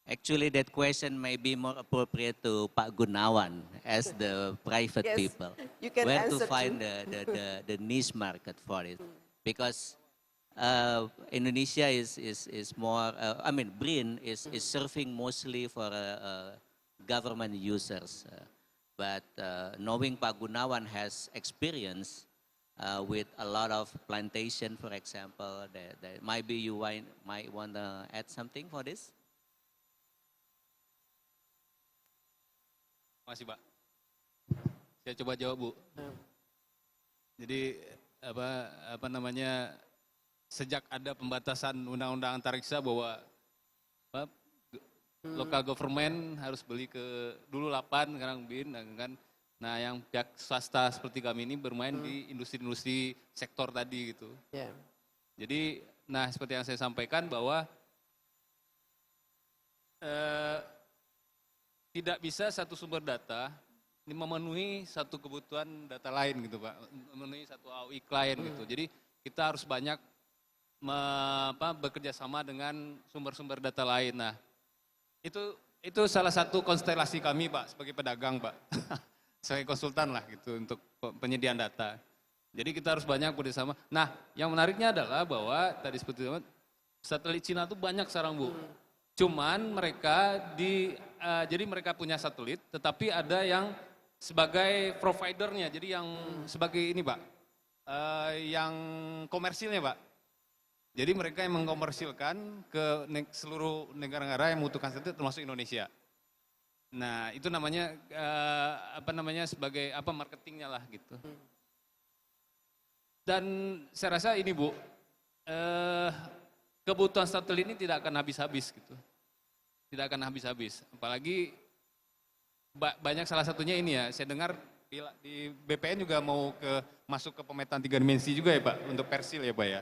Actually, that question may be more appropriate to Pak Gunawan as the private Yes, people. you can Where to answer find too. the niche market for it? Because Indonesia is more, BRIN is serving mostly for government users. But knowing Pak Gunawan has experience with a lot of plantation, for example, that maybe you might want to add something for this? Masih Pak. Saya coba jawab Bu. Jadi apa namanya, sejak ada pembatasan undang-undang antariksa bahwa local government harus beli ke dulu 8 sekarang BIN kan. Nah, yang pihak swasta seperti kami ini bermain di industri-industri sektor tadi gitu. Yeah. Jadi, nah seperti yang saya sampaikan bahwa tidak bisa satu sumber data ini memenuhi satu kebutuhan data lain gitu Pak, memenuhi satu AOI klien gitu. Jadi kita harus banyak bekerja sama dengan sumber-sumber data lain. Nah, itu salah satu konstelasi kami Pak sebagai pedagang Pak, sebagai konsultan lah gitu untuk penyediaan data. Jadi kita harus banyak bekerja sama. Nah, yang menariknya adalah bahwa tadi seperti itu satelit Cina itu banyak sekarang Bu. Cuman mereka jadi mereka punya satelit, tetapi ada yang sebagai providernya, jadi yang sebagai ini Pak, yang komersilnya Pak. Jadi mereka yang mengkomersilkan ke seluruh negara-negara yang membutuhkan satelit, termasuk Indonesia. Nah itu namanya sebagai marketingnya lah gitu. Dan saya rasa ini Bu, kebutuhan satelit ini tidak akan habis-habis gitu. Tidak akan habis-habis. Apalagi banyak, salah satunya ini ya, saya dengar di BPN juga mau masuk ke pemetaan 3 dimensi juga ya Pak, untuk Persil ya Pak ya.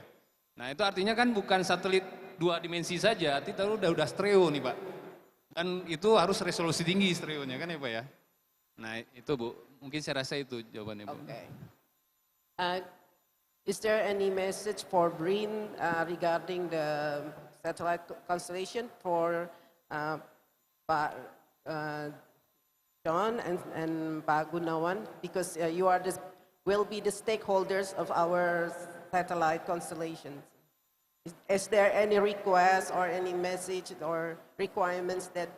Nah itu artinya kan bukan satelit 2 dimensi saja, tapi udah stereo nih Pak. Dan itu harus resolusi tinggi stereonya kan ya Pak ya. Nah itu Bu, mungkin saya rasa itu jawabannya Bu. Okay. Is there any message for BRIN regarding the satellite constellation for Pak John and Pak Gunawan? Because you will be the stakeholders of our satellite constellations. Is there any request or any message or requirements that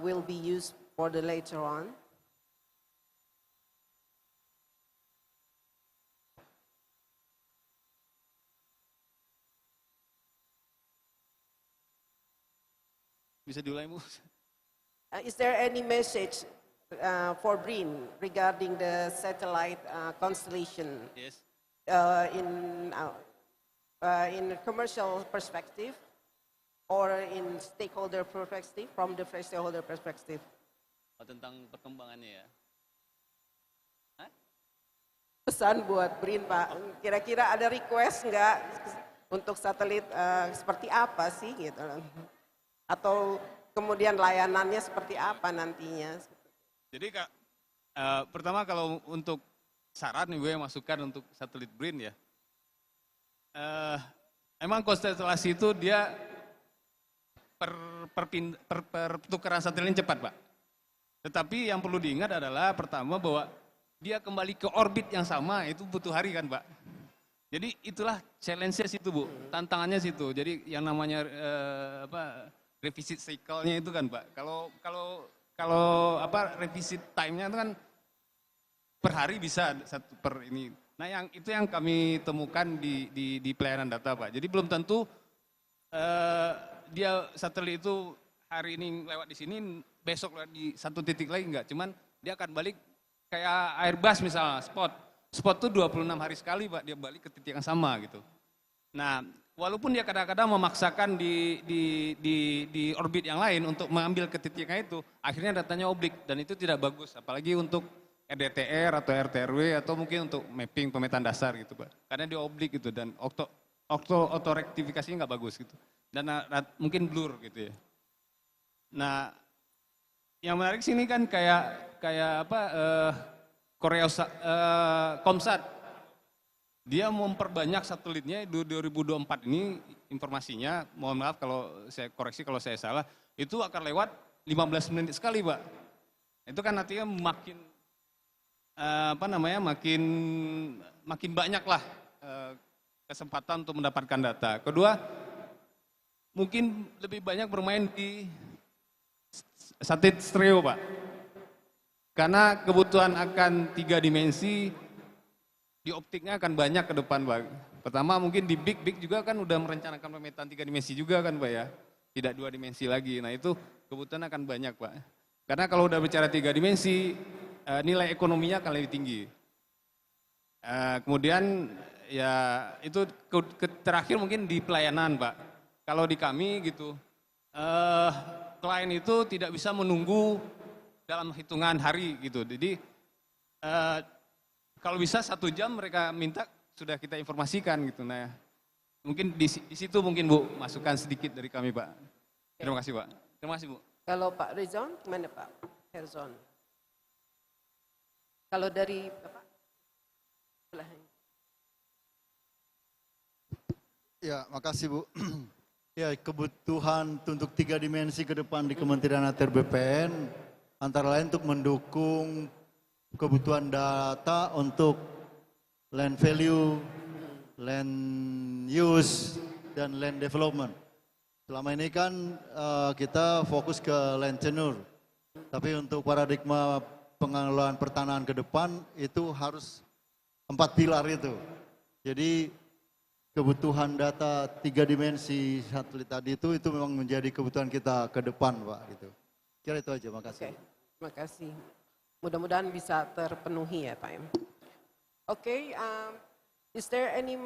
will be used for the later on? Bisa diulangi Bu? Is there any message for BRIN regarding the satellite constellation? Yes. In commercial perspective or in stakeholder perspective, from the stakeholder perspective? Tentang perkembangannya ya. Pesan buat BRIN Pak, kira-kira ada request nggak untuk satelit seperti apa sih gitu? Atau kemudian layanannya seperti apa nantinya? Jadi Kak, pertama kalau untuk saran nih gue masukan untuk satelit BRIN ya. Emang konstelasi itu dia pertukaran satelit cepat Pak. Tetapi yang perlu diingat adalah pertama bahwa dia kembali ke orbit yang sama itu butuh hari kan Pak. Jadi itulah challenge-nya situ Bu, tantangannya situ. Jadi yang namanya revisit cycle-nya itu kan Pak. Kalau revisit time-nya itu kan per hari bisa satu per ini. Nah itu yang kami temukan di pelayanan data Pak. Jadi belum tentu dia satelit itu hari ini lewat di sini, besok lewat di satu titik lagi enggak. Cuman dia akan balik kayak Airbus misalnya, Spot tuh 26 hari sekali Pak, dia balik ke titik yang sama gitu. Nah, walaupun dia kadang-kadang memaksakan di orbit yang lain untuk mengambil ke titiknya itu, akhirnya datanya oblik dan itu tidak bagus, apalagi untuk RDTR atau RTRW atau mungkin untuk mapping pemetaan dasar gitu Pak. Karena dia oblik gitu dan auto rektifikasinya nggak bagus gitu. Dan mungkin blur gitu ya. Nah, yang menarik sini kan kayak Komsat, dia memperbanyak satelitnya 2024 ini informasinya, mohon maaf kalau saya koreksi kalau saya salah, itu akan lewat 15 menit sekali Pak. Itu kan artinya makin banyak lah kesempatan untuk mendapatkan data. Kedua, mungkin lebih banyak bermain di satelit stereo Pak. Karena kebutuhan akan 3 dimensi, di optiknya akan banyak ke depan Pak. Pertama mungkin di big juga kan udah merencanakan pemetaan 3 dimensi juga kan Pak ya. Tidak 2 dimensi lagi, nah itu kebutuhan akan banyak Pak. Karena kalau udah bicara 3 dimensi, nilai ekonominya akan lebih tinggi. Kemudian ya itu terakhir mungkin di pelayanan Pak. Kalau di kami gitu, klien itu tidak bisa menunggu dalam hitungan hari gitu. Jadi kalau bisa 1 jam mereka minta sudah kita informasikan gitu. Nah mungkin di situ mungkin Bu masukan sedikit dari kami Pak. Terima kasih Pak. Terima kasih Bu. Kalau Pak Rizon gimana Pak Herzon? Kalau dari Bapak? Ya, makasih Bu. Ya, kebutuhan untuk 3 dimensi ke depan di Kementerian ATR BPN antara lain untuk mendukung kebutuhan data untuk land value, land use, dan land development. Selama ini kan kita fokus ke land tenure, tapi untuk paradigma pengelolaan pertanahan ke depan itu harus 4 pilar itu. Jadi kebutuhan data 3 dimensi satelit tadi itu memang menjadi kebutuhan kita ke depan Pak gitu. Kira itu aja, makasih. Terima kasih. Mudah-mudahan bisa terpenuhi ya Pak. Okay, is there any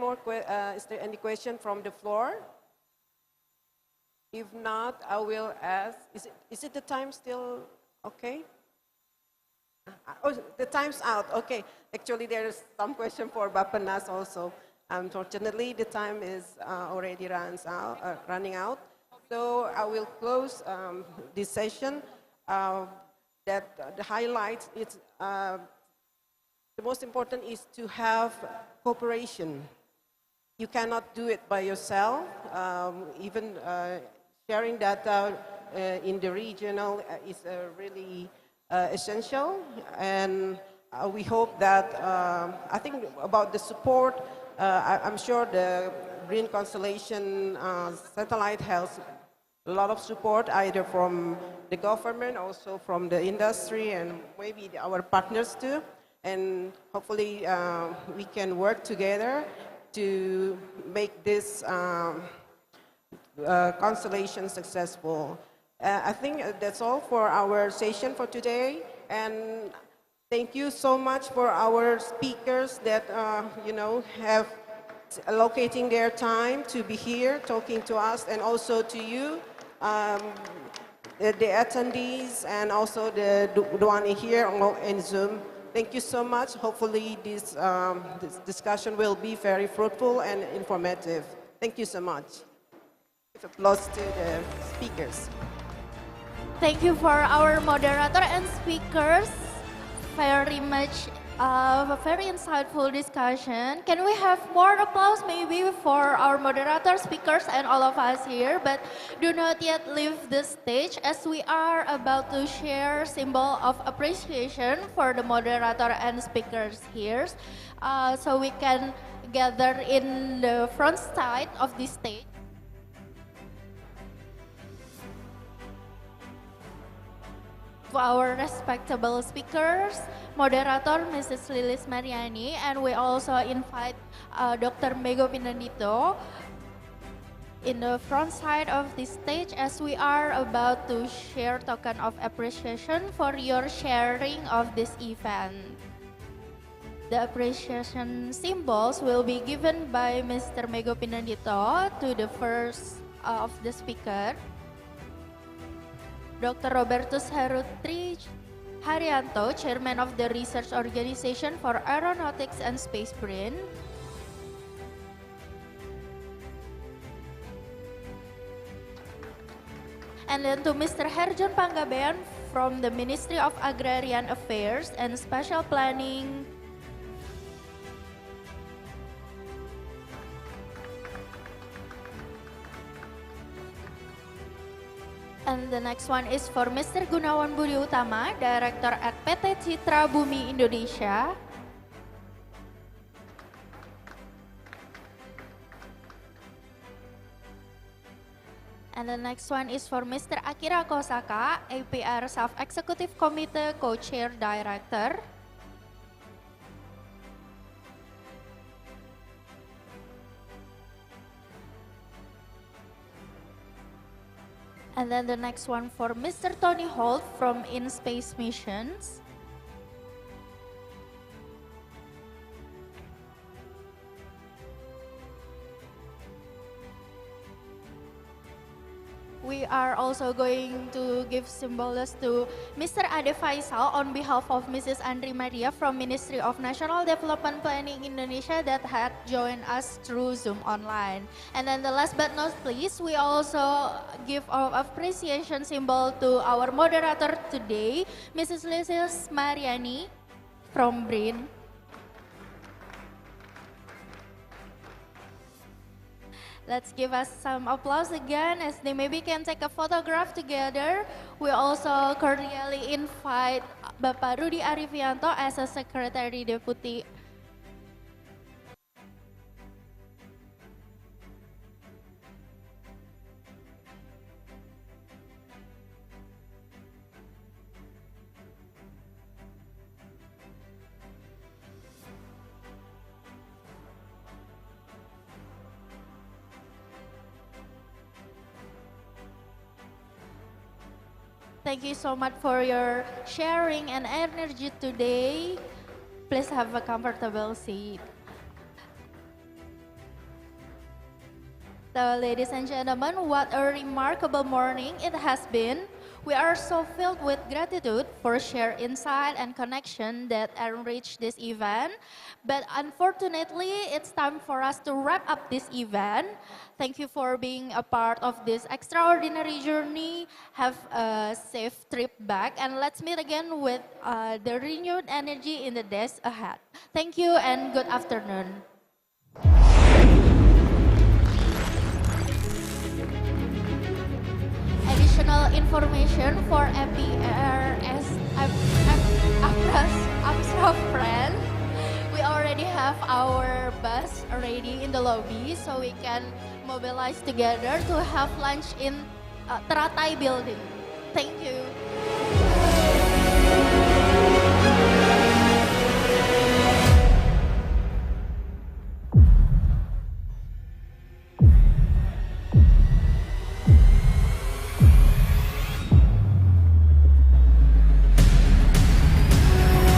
question from the floor? If not, I will ask. Is it the time still okay? Oh, the time's out. Okay. Actually, there is some question for Bapenas also. Unfortunately, the time is already running out. So I will close this session. That the highlights, the most important is to have cooperation. You cannot do it by yourself. Even sharing data in the regional is really essential. And we hope that, I think about the support, I'm sure the BRIN Constellation satellite has a lot of support either from the government, also from the industry, and maybe our partners too. And hopefully we can work together to make this constellation successful. I think that's all for our session for today. And thank you so much for our speakers that, have allocating their time to be here talking to us, and also to you, the attendees, and also the one here in Zoom. Thank you so much. Hopefully this discussion will be very fruitful and informative. Thank you so much. Applause to the speakers. Thank you for our moderator and speakers. Very much A very insightful discussion. Can we have more applause maybe for our moderator, speakers, and all of us here? But do not yet leave the stage as we are about to share symbol of appreciation for the moderator and speakers here. So we can gather in the front side of the stage. To our respectable speakers, moderator Mrs. Lilis Mariani, and we also invite Dr. Mego Pinandito in the front side of the stage as we are about to share token of appreciation for your sharing of this event. The appreciation symbols will be given by Mr. Mego Pinandito to the first of the speaker. Dr. Robertus Herutri Haryanto, Chairman of the Research Organization for Aeronautics and Space BRIN. And then to Mr. Herjon Panggabean from the Ministry of Agrarian Affairs and Special Planning. And the next one is for Mr. Gunawan Budi Utama, Director at PT Citra Bumi Indonesia. And the next one is for Mr. Akira Kosaka, APRSAF Executive Committee Co-Chair Director. And then the next one for Mr. Tony Holt from In Space Missions. We are also going to give symbols to Mr. Ade Faisal on behalf of Mrs. Andri Maria from Ministry of National Development Planning Indonesia that had joined us through Zoom online. And then the last but not least, we also give our appreciation symbol to our moderator today, Mrs. Lilis Mariani from BRIN. Let's give us some applause again as they maybe can take a photograph together. We also cordially invite Bapak Rudi Arifianto as a Secretary Deputy. Thank you so much for your sharing and energy today. Please have a comfortable seat. So, ladies and gentlemen, what a remarkable morning it has been. We are so filled with gratitude for shared insight and connection that enrich this event. But unfortunately, it's time for us to wrap up this event. Thank you for being a part of this extraordinary journey. Have a safe trip back, and let's meet again with the renewed energy in the days ahead. Thank you and good afternoon. Additional information for APRSAF friend. We already have our bus ready in the lobby, so we can mobilize together to have lunch in Teratai building. Thank you.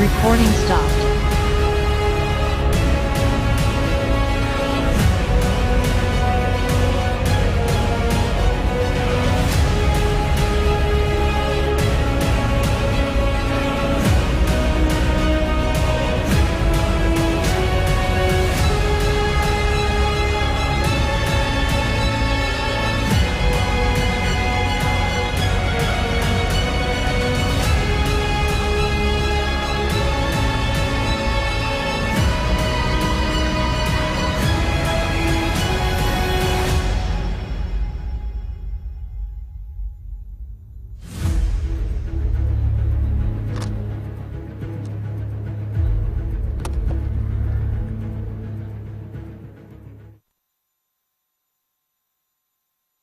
Recording stopped.